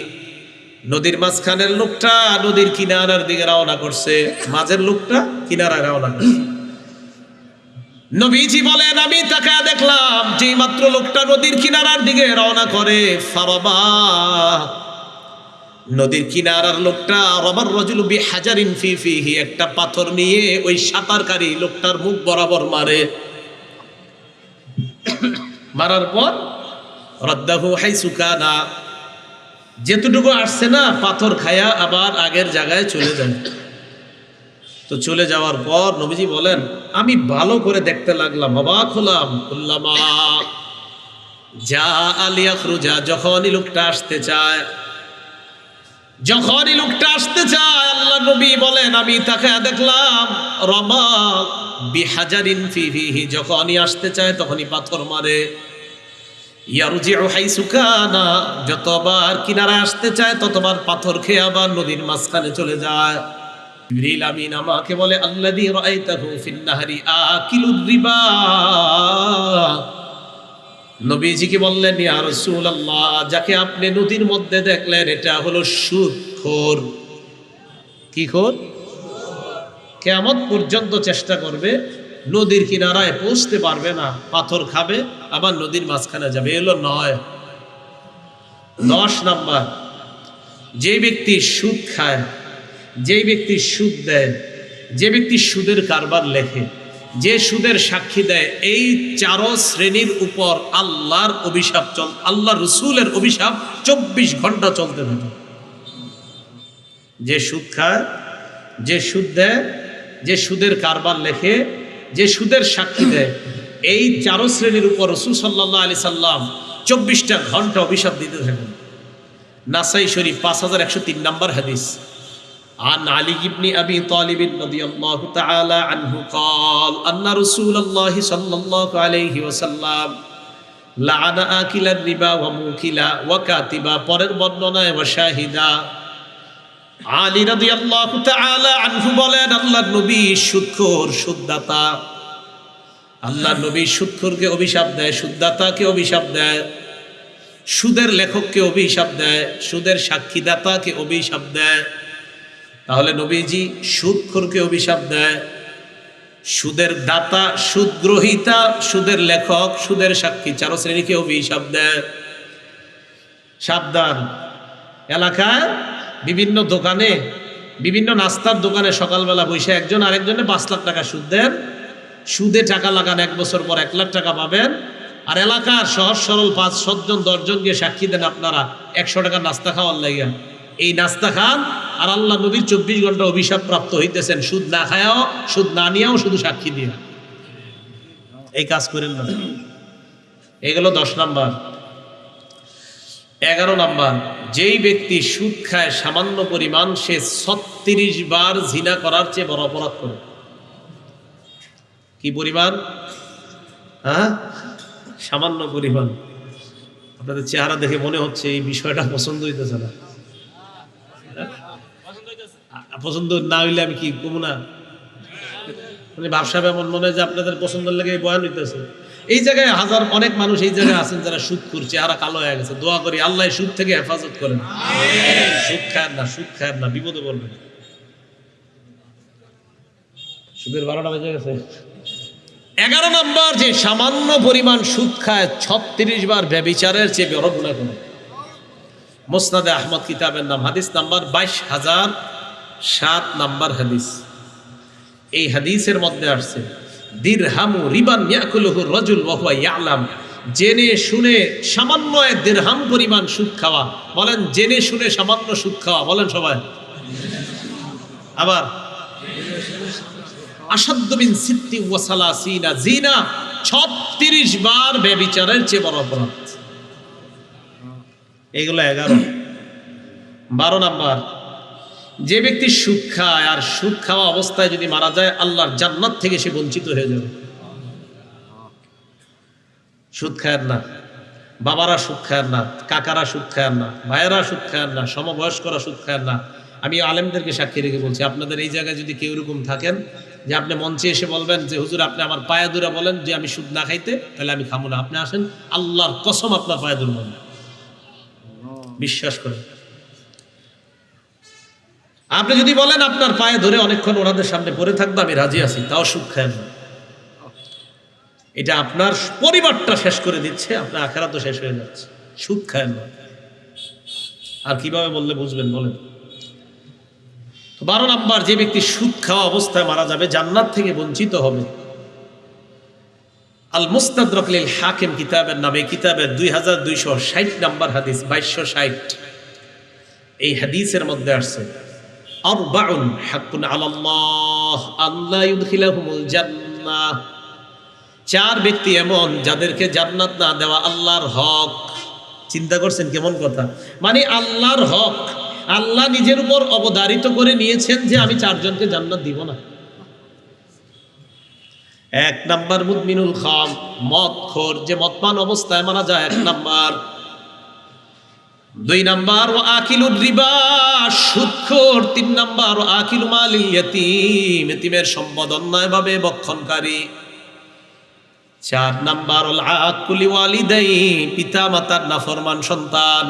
নদীর মাঝখানের লোকটা নদীর কিনারার দিকে রওনা করছে, মাঝের লোকটা কিনারায় রওনা করছে। নবীজি বলেন আমি তাকায় দেখলাম যে মাত্র লোকটা নদীর কিনারার দিকে রওনা করে, ফারাবা, নদীর কিনারার লোকটা, রাবার রাজুলু বিহাজারিন ফি ফিহি, একটা পাথর নিয়ে ওই সাঁতারকারী লোকটার মুখ বরাবর মারে। মারার পর রাদ্দাহু হাইসু কানা, যেতটুকু আসছে না পাথর খায়া আবার আগের জায়গায় চলে যায়। তো চলে যাওয়ার পর নবীজি বলেন আমি ভালো করে দেখতে লাগলাম, অবাক হলাম। কুল্লামা যা আলিয়াখরুজা, যখনই লোকটা আসতে চায়, যখনই লোকটা আসতে চায়, আল্লাহ নবী বলেন আমি তাকে দেখলাম রমা বিহাজারিন ফিহি, যখনই আসতে চায় তখনই পাথর মারে। ইয়ারজিউ হাইসু কানা, যতবার কিনারায় আসতে চায় ততবার পাথর খেয়ে আবার নদীর মাঝখানে চলে যায়। জিবরিল আমিন আমাকে বলে আল্লাযী রাআইতাহু ফিন নাহরি আকিলুর রিবা, নবীজিকে বললেন ইয়া রাসূলুল্লাহ, যাকে আপনি নদীর মধ্যে দেখলেন এটা হলো সুদখোর। কি খোর? কিয়ামত পর্যন্ত চেষ্টা করবে, নদীর কিনারায় পৌঁছতে পারবে না, পাথর খাবে আবার নদীর মাঝখানে যাবে। এলো 9। 10 নাম্বার, যে ব্যক্তি সুদ খায়, যে ব্যক্তি সুদ দেয়, যে ব্যক্তি সুদের কারবার লেখে, যে সুদের সাক্ষী দেয়, এই 4 শ্রেণীর উপর আল্লাহর অভিশাপ আল্লাহ রসুলের অভিশাপ 24 ঘন্টা চলতে থাকে। যে সুদ খায়, যে সুদ দেয়, যে সুদের কারবার লেখে, যে সুদের সাক্ষী দেয়, এই 4 শ্রেণীর উপর রাসূল সাল্লাল্লাহু আলাইহি সাল্লাম 24টা ঘন্টা অভিশাপ দিতে থাকেন। নাসাই শরীফ 5103 নম্বর হাদিস। عن علي بن أبي طالب رضي الله تعالى عنه قال أن رسول الله صلى الله عليه وسلم لعن آكل الربا وموكلا وكاتبا, পরের বর্ণনায় ওয়াশাহিদা। আলী রাদিয়াল্লাহু তাআলা আনহু বলেন আল্লাহর নবী সুদখোর, সুদদাতা, আল্লাহর নবী সুদখোরকে অভিশাপ দেয়, সুদদাতাকে অভিশাপ দেয়, সুদের লেখককে অভিশাপ দেয়, সুদের সাক্ষীদাতাকে অভিশাপ দেয়। তাহলে নবীজি সুদখোরকে অভিশাপ দেয়, সুদের দাতা, সুদ গ্রহীতা, সুদের লেখক, সুদের সাক্ষী, 4 শ্রেণীকে অভিশাপ দেয়। সাবধান, এলাকায় বিভিন্ন দোকানে, বিভিন্ন নাস্তার দোকানে সকালবেলা বসে একজন আরেকজনে 5 লাখ টাকা সুদ দেন, সুদে টাকা লাগান, 1 বছর পর 1 লাখ টাকা পাবেন। আর এলাকার সহজ সরল 5-7 জন 10 জনকে সাক্ষী দেন আপনারা 100 টাকা নাস্তা খাওয়ার লাগিয়া। এই নাস্তা খান আর আল্লাহ নবীর 24 ঘন্টা অভিশাপ প্রাপ্ত হইতেছেন, সুদ না খায়াও, সুদ না নিয়েও, শুধু সাক্ষী দিয়ে। এই কাজ করেন না। এগুলো 10 নাম্বার। 11 নাম্বার, যেই ব্যক্তি সুদ খায় সামান্য পরিমাণ, সে 36 বার জিনা করার চেয়ে বড় অপরাধ করে। কি পরিমাণ? হ্যাঁ, সামান্য পরিমাণ। আপনাদের চেহারা দেখে মনে হচ্ছে এই বিষয়টা পছন্দ হইতেছে না। পছন্দ না হইলে আমি কি কমু না? মানে ব্যবসা এমন মনে হয় যে আপনাদের পছন্দের লেগে বয়ান হইতেছে। এই জায়গায় অনেক মানুষ এই জায়গায় আছেন যারা সুদ করছে, চেহারা কালো হয়ে গেছে। দোয়া করি আল্লাহ সুদ থেকে হেফাজত করেন। সুদ খায় না, সুদ খায় না, বিপদে পড়বেন। সুদের 12টা বেজে গেছে। 11 নাম্বার, যে সামান্য পরিমাণ সুদ খায় 36 বার ব্যভিচারের চেয়ে বড় গুনাহ করে। মুসনাদে আহমদ কিতাবের নাম, হাদিস নাম্বার 22,007 নাম্বার হাদিস। এই হাদিসের মধ্যে আসছে দিরহামু রিবান ইয়াকুলুহু রাজুল ওয়া হুয়া ইয়ালাম। জেনে শুনে সামান্য 1 দিরহাম পরিমাণ সুদ খাওয়া। বলেন জেনে শুনে সামান্য সুদ খাওয়া, বলেন সবাই। আবার আসাদ্দু মিন সিত্তি ওয়া সালাসিনা জিনা, 36 বার ব্যভিচারের চেয়ে বড় অপরাধ। এগুলো 11। 12 নাম্বার, যে ব্যক্তি সুদ খায় আর সুদ খাওয়া অবস্থায় যদি মারা যায়, আল্লাহর জান্নাত থেকে সে বঞ্চিত হয়ে যাবে। সুদ খায় না, বাবারা সুদ খায় না, কাকারা সুদ খায় না, ভাইয়েরা সুদ খায় না, সমবয়স্করা সুদ খায় না। আমি আলেমদেরকে সাক্ষী রেখে বলছি, আপনাদের এই জায়গায় যদি কেউ এরকম থাকেন যে আপনি মঞ্চে এসে বলবেন যে হুজুর আপনি আমার পায়ে ধরে বলেন যে আমি সুদ না খাইতে, তাহলে আমি খাবো না। আপনি আসেন, আল্লাহর কসম আপনার পায়ে ধরব না, বিশ্বাস করেন। আপনি যদি বলেন আপনার পায়ে ধরে অনেকক্ষণ ওনাদের সামনে পড়ে থাকবো, আমি রাজি আছি, তাও সুদ খায় না। এটা আপনার পরিবারটা শেষ করে দিচ্ছে, আপনার আখিরাত শেষ হয়ে যাচ্ছে। সুদ খায় না। আর কিভাবে বললে বুঝবেন বলেন? 12 নাম্বার, যে ব্যক্তি সুদ খাওয়া অবস্থায় মারা যাবে, জান্নাত থেকে বঞ্চিত হবে। আল মুস্তাদরাক লিল হাকিম কিতাবের নামে, কিতাবের 2260 নাম্বার হাদিস, 2260। এই হাদিসের মধ্যে আসছে আরবাউন হাক্কুন আলাল্লাহ আল্লা ইউদখিলাহুমুল জান্নাহ। 4 ব্যক্তি এমন যাদেরকে জান্নাত না দেওয়া আল্লাহর হক। চিন্তা করছেন কেমন কথা? মানে আল্লাহর হক আল্লাহ নিজের উপর অবধারিত করে নিয়েছেন যে আমি 4 জনকে জান্নাত দিব না। 1 নাম্বার মুদমিনুল খাম, মদখোর, যে মদপান অবস্থায় মারা যায়, 1 নাম্বার। 2 নাম্বার ও আকিলুর রিবা, সুদখোর। 3 নাম্বার ও আকিলু মালিল ইয়াতীম, এতিমের সম্পদ অন্যায়ভাবে ভক্ষণকারী। 4 নাম্বার ওল আকুলি ওয়ালিদাই, পিতা মাতার নাফরমান সন্তান।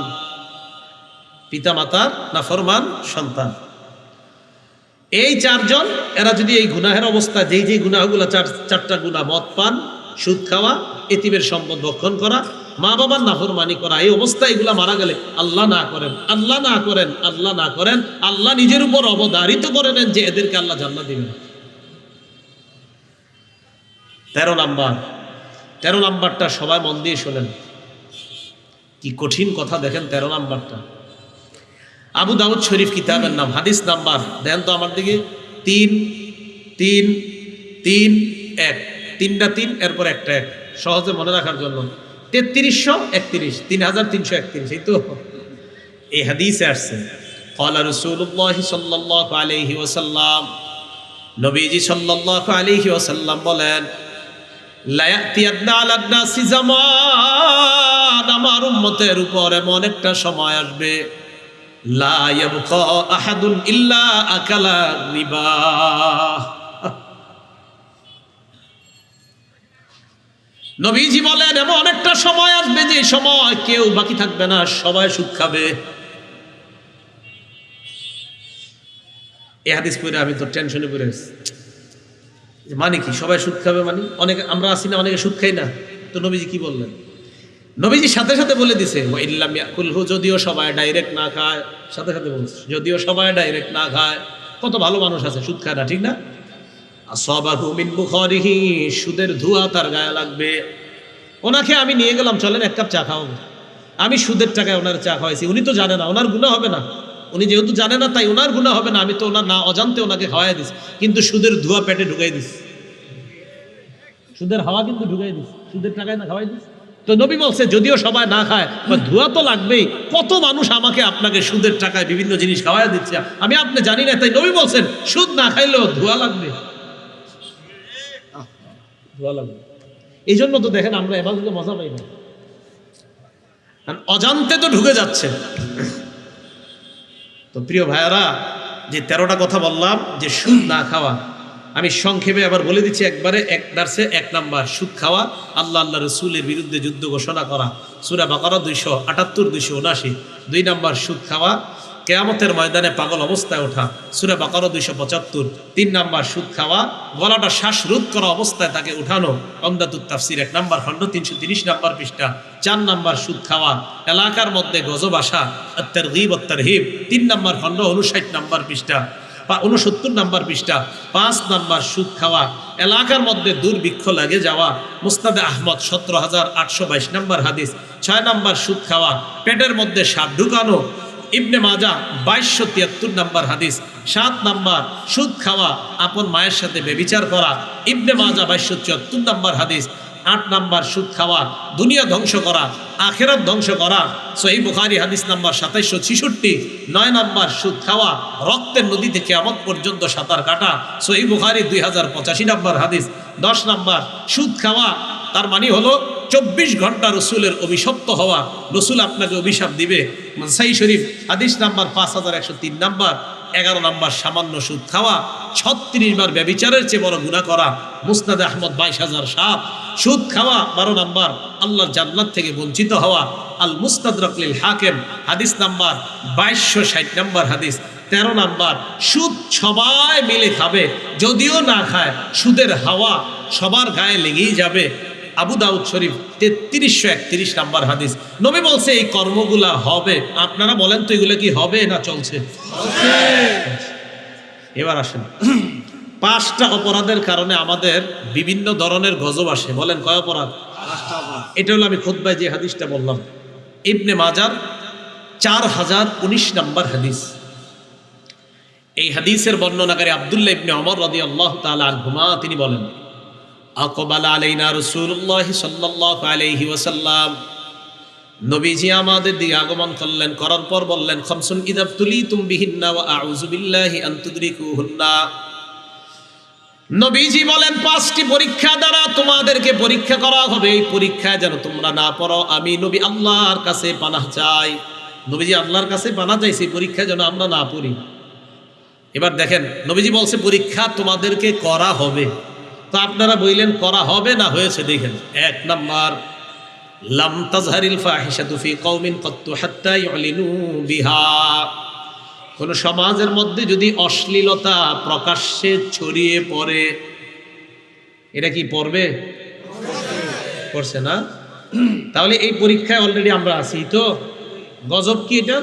পিতা মাতার নাফরমান সন্তান। এই 4 জন, এরা যদি এই গুনাহের অবস্থা, যেই গুনাহগুলো 4টা গুনাহ, মদ পান, সুদ খাওয়া, এতিমের সম্পদ ভক্ষণ করা, মা বাবার নাফরমানি করা, এই অবস্থায় এগুলা মারা গেলে, আল্লাহ না করেন, আল্লাহ না করেন, আল্লাহ না করেন, আল্লাহ নিজের উপর অবধারিত করে নেন যে এদেরকে আল্লাহ জান্নাত দিবেন। 13 নাম্বার। 13 নাম্বারটা সবাই মন দিয়ে শোনেন, কি কঠিন কথা দেখেন 13 নাম্বারটা। আবু দাউদ শরীফ কিতাবের নাম, হাদিস নাম্বার দেন তো আমার দিকে, 3-3-3-1, 3টা 3 এরপর একটা 1, সহজে মনে রাখার জন্য। 3331, 3331, এই তো। এই হাদিসে আসছে ক্বালা রাসূলুল্লাহ সাল্লাল্লাহু আলাইহি ওয়াসাল্লাম, নবীজি সাল্লাল্লাহু আলাইহি ওয়াসাল্লাম বলেন, লা ইয়াতিয়ান্না আলান নাসি জামান, আমার উম্মতের উপর এমন একটা সময় আসবে, লা ইয়াবকা আহাদুন ইল্লা আকালা রিবা। নবীজি বলেন এমন একটা সময় আসবে যে সময় কেউ বাকি থাকবে না, সবাই সুদ খাবে। এই হাদিস পড়ে আমি তো টেনশনে পড়ে গেছি, মানে কি সবাই সুদ খাবে? মানে অনেকে আমরা আছি না, অনেকে সুদ খাই না। তো নবীজি কি বললেন? নবীজি সাথে সাথে বলে দিছে, ওয়া ইল্লাম ইয়াকুলহু, যদিও সবাই ডাইরেক্ট না খায়, সাথে সাথে বলছে যদিও সবাই ডাইরেক্ট না খায়। কত ভালো মানুষ আছে সুদ খায় না, ঠিক না? আসাবাহু মিন বুখারিহি, সুদের ধোঁয়া তার গায়ে লাগবে। ওনাকে আমি নিয়ে গেলাম, চলেন 1 কাপ চা খাও। আমি সুদের টাকায় ওনার চা খাওয়াইছি, উনি তো জানে না, ওনার গুনাহ হবে না। উনি যেহেতু জানে না তাই ওনার গুনাহ হবে না, আমি তো ওনার না অজান্তে ওনাকে খাওয়াই দিছি, কিন্তু সুদের ধোঁয়া পেটে ঢুকাই দিছি, সুদের হাওয়া কিন্তু ঢুকাই দিছি, সুদের টাকায় না খাওয়াই দিছি। তো নবী বলছে যদিও সবাই না খায়, ধোয়া তো লাগবেই। কত মানুষ আমাকে আপনাকে সুদের টাকায় বিভিন্ন জিনিস খাওয়াই দিচ্ছে, আমি আপনি জানি না, তাই নবী বলছেন সুদ না খাইলেও ধোয়া লাগবে, ধোয়া লাগবে। এই জন্য তো দেখেন আমরা এবার মজা পাই না, অজান্তে তো ঢুকে যাচ্ছে। তো প্রিয় ভাইয়ারা, যে 13টা কথা বললাম যে সুদ না খাওয়া, আমি সংক্ষেপে আবার বলে দিচ্ছি একবারে, এক দার্সে। 1 নাম্বার সুদ খাওয়া, আল্লাহ রসুলের বিরুদ্ধে যুদ্ধ ঘোষণা করা, সূরা বাকারা 278 279। 2 নাম্বার সুদ খাওয়া, কিয়ামতের ময়দানে পাগল অবস্থায় ওঠা, সূরা বাকারা 275। 3 নাম্বার সুদ খাওয়া, গলাটা শ্বাসরোধ করা অবস্থায় তাকে উঠানো, উমদাতুত তাফসির 1 নাম্বার খণ্ড 330 নাম্বার পৃষ্ঠা। 4 নাম্বার সুদ খাওয়া, এলাকার মধ্যে গজব আসা, আত-তারগীব ওয়াত-তারহীব 3 নাম্বার খণ্ড 59 নাম্বার পৃষ্ঠা 69 নাম্বার পৃষ্ঠা। 5 নাম্বার সুদ খাওয়া, এলাকার মধ্যে দুর্ভিক্ষ লাগে যাওয়া, মুসনাদে আহমদ 17822 নাম্বার হাদিস। 6 নাম্বার সুদ খাওয়া, পেটের মধ্যে সাপ ঢুকানো, ইবনে মাজাহ 2273 নাম্বার হাদিস। 7 নাম্বার সুদ খাওয়া, আপন মায়ের সাথে ব্যভিচার করা, ইবনে মাজাহ 2274 নাম্বার হাদিস। 8 নাম্বার সুদ খাওয়া, দুনিয়া ধ্বংস করা, আখিরাত ধ্বংস করা, সহিহ বুখারী হাদিস নাম্বার 2766। 9 নাম্বার সুদ খাওয়া, রক্তের নদীতে কিয়ামত পর্যন্ত সাঁতার কাটা, সহিহ বুখারী 2085 নাম্বার হাদিস। 10 নাম্বার সুদ খাওয়া, তার মানে হলো 24 ঘন্টা রসুলের অভিশপ্ত হওয়া, রসুল আপনাকে অভিশাপ দিবে, নাসাঈ শরীফ হাদিস নাম্বার 5103 নাম্বার। 11 নাম্বার সামান্য সুদ খাওয়া, 36 বার ব্যভিচারের চেয়ে বড় গুনাহ করা, মুসনাদে আহমদ 22007। সুদ খাওয়া 12 নাম্বার আল্লাহর জান্নাত থেকে বঞ্চিত হওয়া, আল মুস্তাদরাক লিল হাকিম হাদিস নাম্বার 2260 নাম্বার হাদিস। 13 নাম্বার সুদ সবাই মিলে খাবে, যদিও না খায় সুদের হাওয়া সবার গায়ে লেগেই যাবে, আবু দাউদ শরীফ 3331 নাম্বার হাদিস। নবী বলছে এই কর্মগুলা হবে। আপনারা বলেন তো এগুলো কি হবে না চলছে? এবার আসেন, 5টা অপরাধের কারণে আমাদের বিভিন্ন ধরনের গজব আসে। বলেন কয় অপরাধ? এটা হলো আমি খুতবায় যে হাদিসটা বললাম, ইবনে মাজার 4019 নাম্বার হাদিস। এই হাদিসের বর্ণনাকারী আব্দুল্লাহ ইবনে ওমর রাদিয়াল্লাহু তাআলা আনহুমা, তিনি বলেন আকবাল আলাইনা রাসূলুল্লাহ সাল্লাল্লাহু আলাইহি ওয়াসাল্লাম, নবীজি আমাদের দিকে আগমন করলেন, করার পর বললেন খামসুন ইযাবতুলিতুম বিহিন্না ওয়া আউযু বিল্লাহি আন তুদরিকুহুন্না। নবীজি বলেন 5টি পরীক্ষা দ্বারা তোমাদেরকে পরীক্ষা করা হবে, এই পরীক্ষায় যেন তোমরা না পড়ো। আমি নবী আল্লাহর কাছে পানাহ চাই। নবীজি আল্লাহর কাছে পানাহ চাইছে এই পরীক্ষা যেন আমরা না পড়ি। এবার দেখেন, নবীজি বলছে পরীক্ষা তোমাদেরকে করা হবে, তো আপনারা বললেন করা হবে না হয়েছে। দেখেন, 1 নাম্বার লাম তাজহারিল ফাহিশাতু ফি কওমিন কাত্তু হাত্তা ইউলিনু বিহা। কোন সমাজের মধ্যে যদি অশ্লীলতা প্রকাশ্যে ছড়িয়ে পড়ে, এটা কি পড়বে? পড়ছে না? তাহলে এই পরীক্ষায় অলরেডি আমরা আছি। তো গজব কি এটা?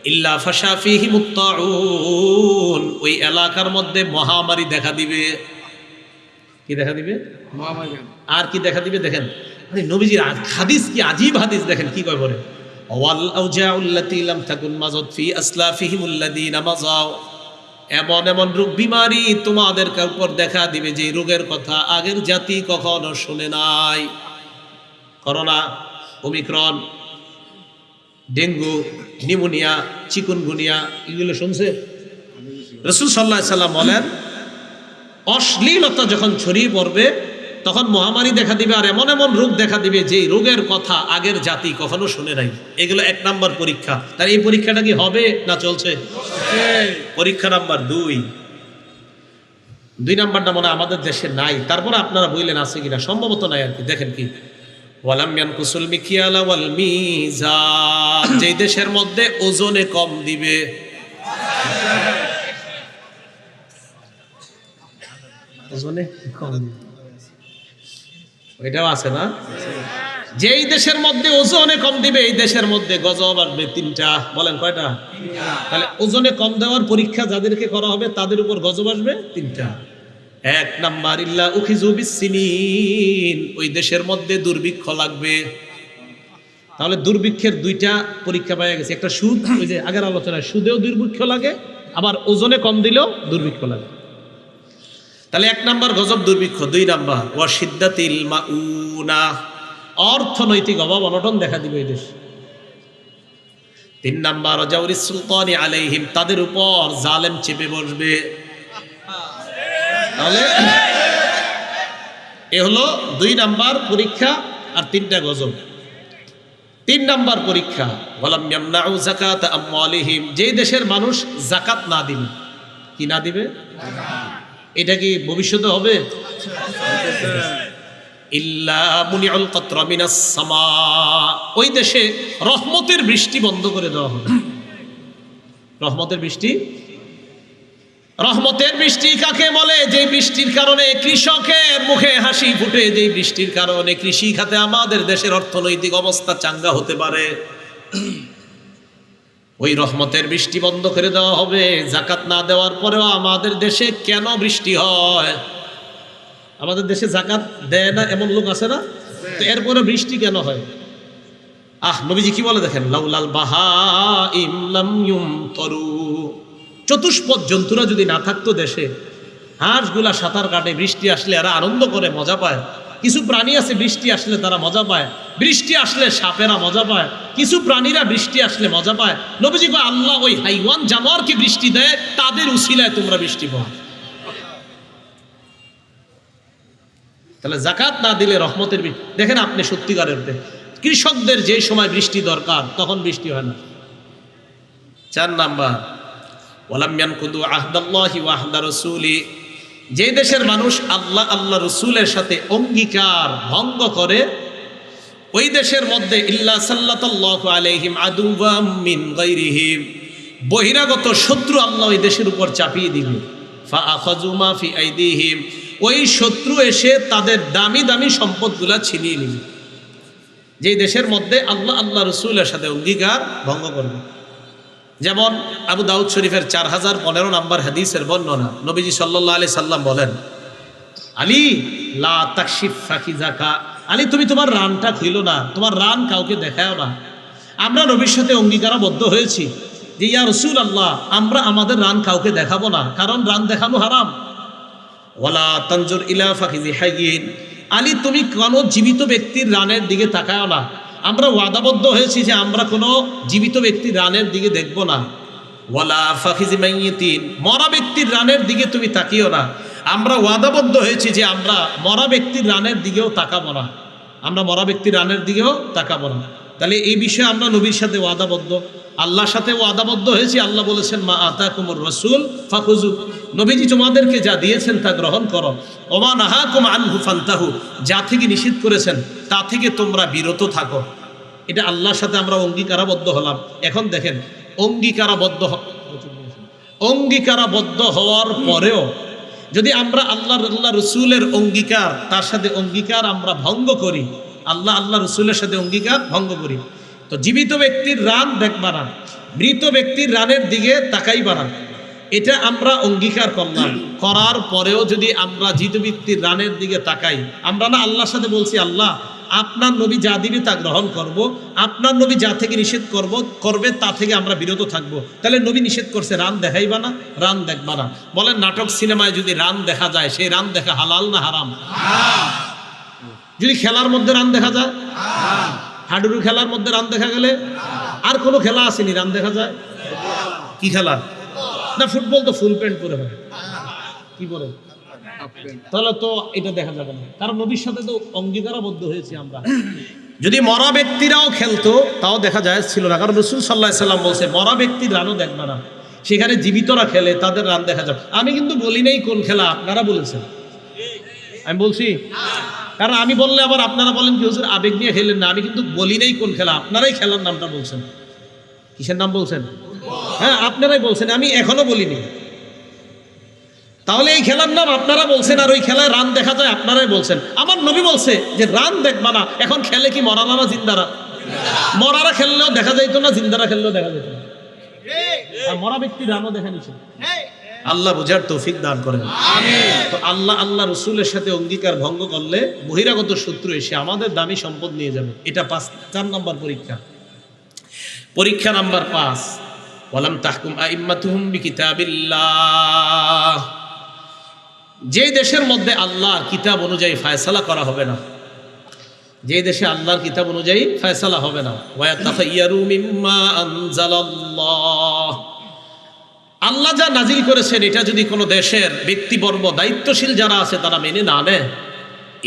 ইল্লা ফাশা ফিহি মুত্তাউন, ওই এলাকার মধ্যে মহামারী দেখা দিবে। কি দেখা দিবে? মহামারী। আর কি দেখা দিবে? দেখেন নবীজির হাদিস কি আজীব হাদিস, দেখেন কি কয় বলে, ওয়াল আউজাউল্লাতী লাম তাকুন মাযাত ফি আসলাফিহিমুল্লাযীনা মাযাও, এমন এমন রোগ বিমারি তোমাদের উপর দেখা দিবে যে রোগের কথা আগের জাতি কখনো শুনে নাই। Corona, Omicron, dengue, pneumonia, chikungunya, এগুলো শুনছে? রাসূল সাল্লাল্লাহু আলাইহি সাল্লাম বলেন অশ্লীলতা যখন ছড়িয়ে পড়বে তখন মহামারী দেখা দিবে, আর এমন এমন রোগ দেখা দিবে যে রোগের কথা আগের জাতি কখনো শুনে নাই। এগুলো 1 নাম্বার পরীক্ষা। তার এই পরীক্ষাটা কি হবে না চলছে? পরীক্ষা নাম্বার 2 নাম্বারটা মনে আমাদের দেশে নাই, তারপরে আপনারা বললেন আছে কিনা, সম্ভবত নাই আর কি। দেখেন কি, ওয়ালাম ইয়ানকুসুল মিকিয়ালা ওয়াল মিজান, যেই দেশের মধ্যে ওজনে কম দিবে, ওজনে কম, এটাও আছে না? যেই দেশের মধ্যে ওজনে কম দিবে এই দেশের মধ্যে গজব আসবে 3টা। বলেন কয়টা? তাহলে ওজনে কম দেওয়ার পরীক্ষা যাদেরকে করা হবে তাদের উপর গজব আসবে 3টা। 1 নাম্বার ইল্লা উখিযু বিসসিনিন, ওই দেশের মধ্যে দুর্ভিক্ষ লাগবে। তাহলে দুর্ভিক্ষের 2টা পরীক্ষা পাওয়া গেছে। একটা সুদ, ওই যে আগের আলোচনায় সুদেও দুর্ভিক্ষ লাগে, আবার ওজনে কম দিলেও দুর্ভিক্ষ লাগে। তাহলে 1 নাম্বার গজব দুর্ভিক্ষ। 2 নাম্বার ওয়াশিদ্দাতিল মাউনা, অর্থনৈতিক অভাব অনটন দেখা দিবে এই দেশ। 3 নাম্বার জাওরিস সুলতানি আলাইহিম, তাদের উপর জালেম চেপে বসবে। তাহলে এ হলো 2 নাম্বার পরীক্ষা আর 3টা গজব। 3 নাম্বার পরীক্ষা ওয়ালাম ইয়ামনাউ যাকাত আমওয়ালিহিম, যে দেশের মানুষ যাকাত না দিবে, কি না দিবে, এটা কি ভবিষ্যতে হবে? ইল্লা মুনিউল কাতরা মিনাস সামা, ওই দেশে রহমতের বৃষ্টি বন্ধ করে দেওয়া হবে। রহমতের বৃষ্টি, রহমতের বৃষ্টি কাকে বলে? যে বৃষ্টির কারণে কৃষকের মুখে হাসি ফুটে, যে বৃষ্টির কারণে কৃষি খাতে আমাদের দেশের অর্থনৈতিক অবস্থা চাঙ্গা হতে পারে, ওই রহমতের বৃষ্টি বন্ধ করে দেওয়া হবে। যাকাত না দেওয়ার পরেও আমাদের দেশে কেন বৃষ্টি হয়? আমাদের দেশে যাকাত দেয় না এমন লোক আছে না? তো এরপরে বৃষ্টি কেন হয়? নবীজি কি বলে দেখেন, লাউলাল বাহাইম লাম ইউমতারু, চতুষ্পদ জন্তুরা যদি না থাকতো দেশে, হাঁসগুলা সাঁতার কাটে, বৃষ্টি আসলে এরা আনন্দ করে মজা পায়। কিছু প্রাণী আছে বৃষ্টি আসলে তারা মজা পায়, বৃষ্টি আসলে সাপেরা মজা পায়, কিছু প্রাণীরা বৃষ্টি আসলে মজা পায়। নবীজি কয় আল্লাহ ওই হাইওয়ান জানোয়ারকে বৃষ্টি দেয়, তাদের উসিলায় তোমরা বৃষ্টি পাও। তাহলে যাকাত না দিলে রহমতের দেখেন আপনি সত্যিকারের কৃষকদের যে সময় বৃষ্টি দরকার তখন বৃষ্টি হয় না। 4 নাম্বার ওয়ালাম ইয়ানকুদু আহদাল্লাহি ওয়া আহদা রাসূলি, যে দেশের মানুষ আল্লাহ আল্লাহ রসুলের সাথে অঙ্গীকার ভঙ্গ করে, ওই দেশের মধ্যে ইল্লা সাল্লাতাল্লাহু আলাইহিম আদুওয়াম মিন গায়রিহিম, বহিরাগত শত্রু আল্লাহ ওই দেশের উপর চাপিয়ে দিবে। ফাআখাযু মা ফি আইদিহিম, ওই শত্রু এসে তাদের দামি দামি সম্পদগুলা ছিনিয়ে নেবে। যেই দেশের মধ্যে আল্লাহ আল্লাহ রসুলের সাথে অঙ্গীকার ভঙ্গ করবে। যেমন আবু দাউদ শরীফের 4015 নম্বর হাদিসের বর্ণনা, নবীজি সাল্লাল্লাহু আলাইহি সাল্লাম বলেন, আলী লা তাকশিফ ফাকিজাকা, আলী তুমি তোমার রানটা খুইলো না, তোমার রান কাউকে দেখাও না। আমরা নবীর সাথে অঙ্গীকারবদ্ধ হয়েছি যে ইয়া রাসূলুল্লাহ, আমরা আমাদের রান কাউকে দেখাবো না, কারণ রান দেখানো হারাম। ওয়ালা তানজুর ইলা ফাকিজি হাইয়িন, আলী তুমি কোনো জীবিত ব্যক্তির রানের দিকে তাকাও না। আমরা ওয়াদাবদ্ধ হয়েছি যে আমরা কোনো জীবিত ব্যক্তির রানের দিকে দেখব না। ওয়ালা ফাকিজি মাইয়িতিন, মরা ব্যক্তির রানের দিকে তুমি তাকিও না। আমরা ওয়াদাবদ্ধ হয়েছি যে আমরা মরা ব্যক্তির রানের দিকেও তাকাবো না, আমরা মরা ব্যক্তির রানের দিকেও তাকাবো না। তাহলে এই বিষয়ে আমরা নবীর সাথে ওয়াদাবদ্ধ, আল্লাহর সাথে ওয়াদাবদ্ধ হয়েছি। আল্লাহ বলেছেন মা আতাকুমুর রাসূল ফাখুযু, নবীজি তোমাদেরকে যা দিয়েছেন তা গ্রহণ করো। ওমা নাহাকুম আনহু ফান্তাহু, যা থেকে নিষেধ করেছেন তা থেকে তোমরা বিরত থাকো। এটা আল্লাহর সাথে আমরা অঙ্গীকারাবদ্ধ হলাম। এখন দেখেন অঙ্গীকারাবদ্ধ হওয়ার পরেও যদি আমরা আল্লাহ রসুলের অঙ্গীকার, তার সাথে অঙ্গীকার আমরা ভঙ্গ করি, আল্লাহ রসুলের সাথে অঙ্গীকার ভঙ্গ করি, তো জীবিত ব্যক্তির রান দেখবা না, মৃত ব্যক্তির রানের দিকে তাকাইবা না। এটা আমরা অঙ্গীকার করলাম, করার পরেও যদি আমরা জীবিত ব্যক্তির রানের দিকে তাকাই, আমরা না আল্লাহর সাথে বলছি আল্লাহ আপনার নবী যা দিবে তা গ্রহণ করব, আপনার নবী যা থেকে নিষেধ করবে তা থেকে আমরা বিরত থাকব। তাহলে নবী নিষেধ করছে রান দেখাইবা না, রান দেখবা না। বলেন নাটক সিনেমায় যদি রান দেখা যায়, সেই রান দেখা হালাল না হারাম? যদি খেলার মধ্যে রান দেখা যায়, হাডুডু খেলার মধ্যে রান দেখা গেলে, আর কোনো খেলা আসেনি রান দেখা যায়? কি খেলা? না ফুটবল তো ফুল প্যান্ট পরে হয়, কি পরে? তাহলে তো এটা দেখা যাবে না, কারণ নবীর সাথে তো অঙ্গীকারাবদ্ধ হয়েছি আমরা। যদি মরা ব্যক্তিরাও খেলতো তাও দেখা যায় ছিল না, কারণ রাসূল সাল্লাল্লাহু আলাইহি সাল্লাম বলছে মরা ব্যক্তির রানও দেখবে না, সেখানে জীবিতরা খেলে তাদের রান দেখা যাবে। আমি কিন্তু বলি নাই কোন খেলা, আপনারা বলেছেন। আমি বলছি, কারণ আমি বললে আবার আপনারা বলেন কি হুজুর আবেগ নিয়ে খেলেন না। আমি কিন্তু বলি নাই কোন খেলা, আপনারাই খেলার নামটা বলছেন। কিসের নাম বলছেন? হ্যাঁ আপনারাই বলছেন, আমি এখনো বলিনি। তাহলে এই খেলার নাম আপনারা বলছেন, আর ওই খেলায় রান দেখা যায় আপনারাই বলছেন। আমার নবী বলছে যে রান দেখবা না। এখন খেলে কি মরারা না জিন্দারা? মরারা খেললেও দেখা যাইতো না, জিন্দারা খেললেও দেখা যেত না। আর মরা ব্যক্তি রানও দেখা নিছে। আল্লাহ বুঝার তৌফিক দান করেন। তো আল্লাহ রসুলের সাথে অঙ্গীকার ভঙ্গ করলে বহিরাগত শত্রু এসে আমাদের দামি সম্পদ নিয়ে যাবে। এটা 4 নম্বর পরীক্ষা। পরীক্ষা নাম্বার 5, ওয়ালাম তাহকুম আইম্মাতুহুম বিকিতাবিল্লাহ, যে দেশের মধ্যে আল্লাহর কিতাব অনুযায়ী ফায়সালা করা হবে না, যে দেশে আল্লাহর কিতাব অনুযায়ী ফয়সালা হবে না। ওয়ায়াতাখায়্যারু মিম্মা আনজালাল্লাহ, আল্লাহ যা নাজিল করেছেন এটা যদি কোনো দেশের ব্যক্তিবর্গ দায়িত্বশীল যারা আছে তারা মেনে না নেয়,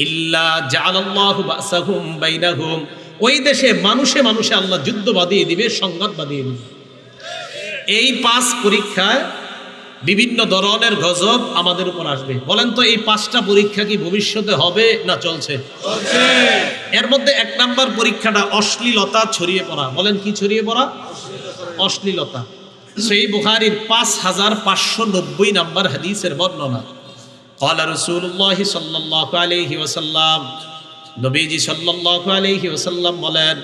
ইল্লা জাআলাল্লাহু বাসাহুম বাইনাহুম, ওই দেশে মানুষে মানুষে আল্লাহ যুদ্ধ বাঁধিয়ে দিবে, সংঘাত বাঁধিয়ে দিবে। এই 5 পরীক্ষায় বিভিন্ন ধরনের গজব আমাদের উপর আসবে। বলেন তো এই 5টা পরীক্ষা কি ভবিষ্যতে হবে না চলছে? এর মধ্যে 1 নাম্বার পরীক্ষাটা অশ্লীলতা ছড়িয়ে পড়া। বলেন কি ছড়িয়ে পড়া? অশ্লীলতা। সহিহ বুখারীর 5590 নাম্বার হাদিসের বর্ণনা। ক্বালা রাসূলুল্লাহি সাল্লাল্লাহু আলাইহি ওয়াসাল্লাম, নবীজি সাল্লাল্লাহু আলাইহি ওয়াসাল্লাম বলেন,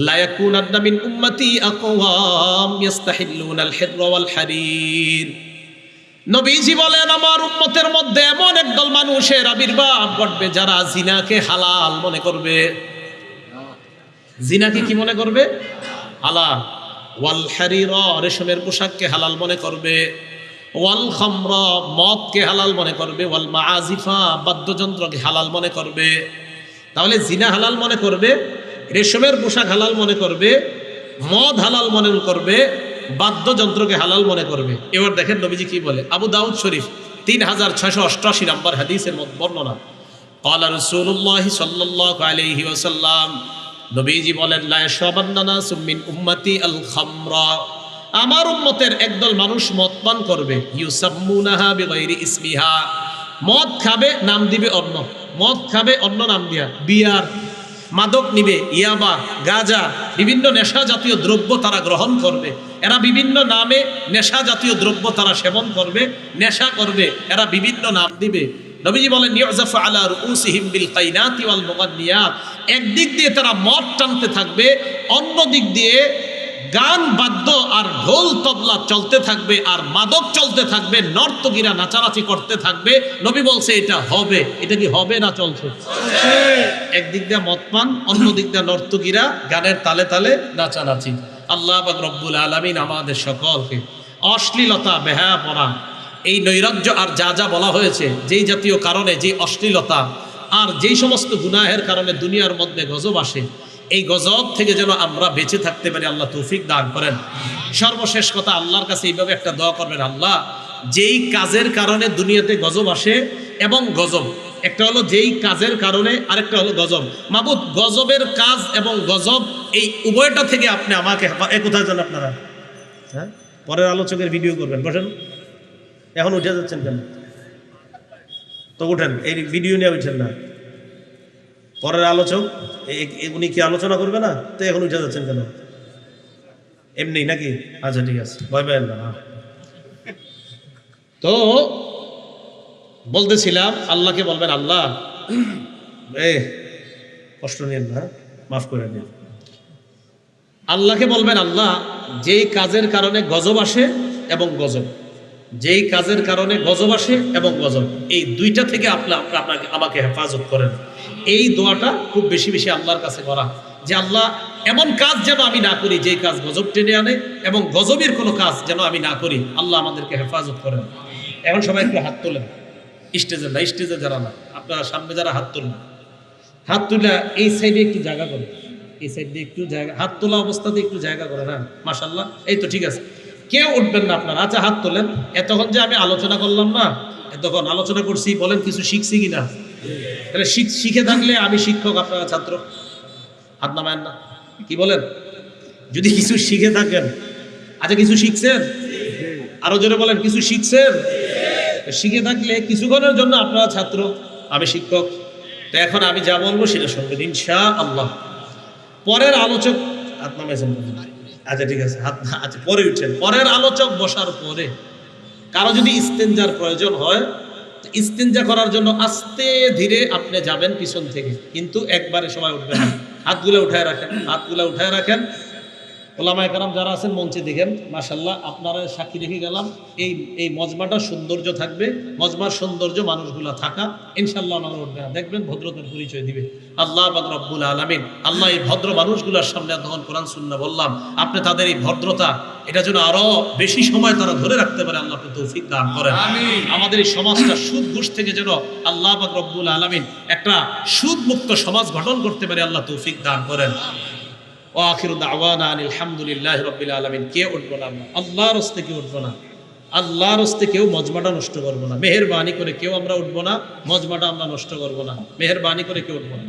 লা ইয়াকুনান্না মিন উম্মতি আকওয়াম ইস্তাহিল্লুনাল হিররা ওয়াল হারির। নবীজি বলেন আমার উম্মতের মধ্যে এমন একদল মানুষের আবির্ভাব ঘটবে যারা জিনাকে হালাল মনে করবে। জিনাকে কি মনে করবে? হালাল। ওয়াল হারিরা, রেশমের পোশাককে হালাল মনে করবে। ওয়াল খামরা, মদকে হালাল মনে করবে। ওয়াল মাআজিফা, বাদ্যযন্ত্রকে হালাল মনে করবে। তাহলে জিনা হালাল মনে করবে, রেশমের পোশাক হালাল মনে করবে, মদ হালাল মনে করবে, বাদ্যযন্ত্রকে হালাল মনে করবে। এবার দেখেন নবীজি কি বলে। আবু দাউদ শরীফ 3688 নাম্বার হাদিসের বর্ণনা। ক্বালা রাসূলুল্লাহি সাল্লাল্লাহু আলাইহি ওয়াসাল্লাম, নবীজি বলেন, লা ইয়াশরাবান্না নাসুম মিন উম্মতি আল খামরা, আমার উম্মতের একদল মানুষ মদ পান করবে। ইউসাম্মুনাহা বিগাইরি ইসমিহা, মদ খাবে নাম দিবে অন্য, মদ খাবে অন্য নাম দিয়া, বিয়ার, মাদক নিবে, ইয়াবা, গাঁজা, বিভিন্ন নেশা জাতীয় দ্রব্য তারা গ্রহণ করবে। এরা বিভিন্ন নামে নেশা জাতীয় দ্রব্য তারা সেবন করবে, নেশা করবে, এরা বিভিন্ন নাম দিবে। নবীজি বলেন, ইউযাফু আলা রুউসিহিম বিল কাইনাতি ওয়াল মুগান্নিয়াত, একদিক দিয়ে তারা মদ টানতে থাকবে, অন্য দিক দিয়ে গান বাদ্য আর ঢোল তবলা চলতে থাকবে, আর মাদক চলতে থাকবে, নর্তকীরা নাচানাচি করতে থাকবে। নবী বলছে এটা হবে। এটা কি হবে না চলছে? একদিক দিয়ে মদ পান, অন্য দিক দিয়ে নর্তকীরা গানের তালে তালে নাচানাচি। আল্লাহ পাক রব্বুল আলামিন আমাদের সকলকে অশ্লীলতা, বেহায়াপনা, এই নৈরাজ্য আর যা যা বলা হয়েছে, যেই জাতীয় কারণে, যে অশ্লীলতা আর যেই সমস্ত গুনাহের কারণে দুনিয়ার মধ্যে গজব আসে, এই গজব থেকে যেন আমরা বেঁচে থাকতে পারি আল্লাহ তৌফিক দান করেন। সর্বশেষ কথা, আল্লাহর কাছে এইভাবে একটা দোয়া করবেন, আল্লাহ যেই কাজের কারণে দুনিয়াতে গজব আসে এবং গজব, একটা হলো যেই কাজের কারণে, আরেকটা হলো গজব। মাবুদ, গজবের কাজ এবং গজব এই উভয়টা থেকে আপনি আমাকে কোথায় যান আপনারা? হ্যাঁ, পরের আলোচকের ভিডিও করবেন, বসেন। এখন উঠে যাচ্ছেন কেন? তো উঠেন, এই ভিডিও নিয়ে উঠেন না। পরের আলোচক উনি কি আলোচনা করবে না? তো এখন উঠে যাচ্ছেন কেন? এমনি নাকি? আচ্ছা ঠিক আছে, ভয় পাবেন না। তো বলতেছিলাম, আল্লাহকে বলবেন, আল্লাহ কষ্ট নিয়েন না, মাফ করে নিন। আল্লাহকে বলবেন, আল্লাহ যেই কাজের কারণে গজব আসে এবং গজব, যেই কাজের কারণে গজব আসে এবং গজব, এই দুইটা থেকে আপনাকে আমাকে হেফাজত করেন। এই দোয়াটা খুব বেশি বেশি আল্লাহর কাছে করা, যে আল্লাহ এমন কাজ যেন আমি না করি যেই কাজ গজব টেনে আনে, এবং গজবের কোনো কাজ যেন আমি না করি। আল্লাহ আমাদেরকে হেফাজত করেন। এখন সবাই একটু হাত তোলেন, স্টেজে না, স্টেজে যারা না, আপনারা সামনে যারা হাত তোলেন, হাত তুলে এই সাইডে একটু জায়গা করেন, এই সাইডে একটু জায়গা, হাত তোলা অবস্থাতে একটু জায়গা করেন। হ্যাঁ, মাশাআল্লাহ, এই তো ঠিক আছে। কেউ উঠবেন না আপনারা। আচ্ছা, হাত তোলেন। এতক্ষণ যে আমি আলোচনা করলাম না, এতক্ষণ আলোচনা করছি, বলেন কিছু শিখছি কিনা? তাহলে শিখে থাকলে আমি শিক্ষক, আপনারা ছাত্র। হাত নামায়েন না, কি বলেন? যদি কিছু শিখে থাকেন, আচ্ছা কিছু শিখছেন? আরো জোরে বলেন, কিছু শিখছেন? শিখে থাকলে কিছুক্ষণের জন্য আপনারা ছাত্র, আমি শিক্ষক। তো এখন আমি যা বলবো সেটা শুনবেন ইনশাআল্লাহ। পরের আলোচক হাত নামাইছেন? আচ্ছা ঠিক আছে, হাত, আচ্ছা পরে উঠছেন। পরের আলোচক বসার পরে কারো যদি ইস্তেঞ্জার প্রয়োজন হয়, ইস্তেঞ্জা করার জন্য আস্তে ধীরে আপনি যাবেন পিছন থেকে, কিন্তু একবারে সবাই উঠবেন না। হাতগুলো উঠায় রাখেন, হাতগুলো উঠায় রাখেন। ওলামায়ে কেরাম যারা আছেন মঞ্চে দেখেন, মাশাআল্লাহ, আপনারা সাক্ষী রেখে গেলাম, এই মজমাটা সৌন্দর্য থাকবে, মজমার সৌন্দর্য মানুষগুলা থাকা, ইনশাআল্লাহ ওনারা উঠবে না, দেখবেন ভদ্রতার পরিচয় দিবে আল্লাহ পাক রব্বুল আলামিন। আল্লাহ এই ভদ্র মানুষগুলোর সামনে তখন কোরআন সুন্নাহ বললাম, আপনি তাদের এই ভদ্রতা এটা যেন আরো বেশি সময় তারা ধরে রাখতে পারে, আল্লাহ আপনি তৌফিক দান করেন। আমাদের এই সমাজটা সুদ ঘুষ থেকে যেন আল্লাহ পাক রব্বুল আলামিন একটা সুদ মুক্ত সমাজ গঠন করতে পারে, আল্লাহ তৌফিক দান করেন। ওয়া আখিরু দাওয়ানা আনিল হামদুলিল্লাহি রাব্বিল আলামিন। কে উঠবো না আমরা, আল্লাহর হস্তে কেউ উঠবো না, আল্লাহর হস্তে কেউ মজমাটা নষ্ট করবো না। মেহেরবানি করে কেউ আমরা উঠবো না, মজমাটা আমরা নষ্ট করবো না, মেহেরবানি করে কেউ উঠবো না।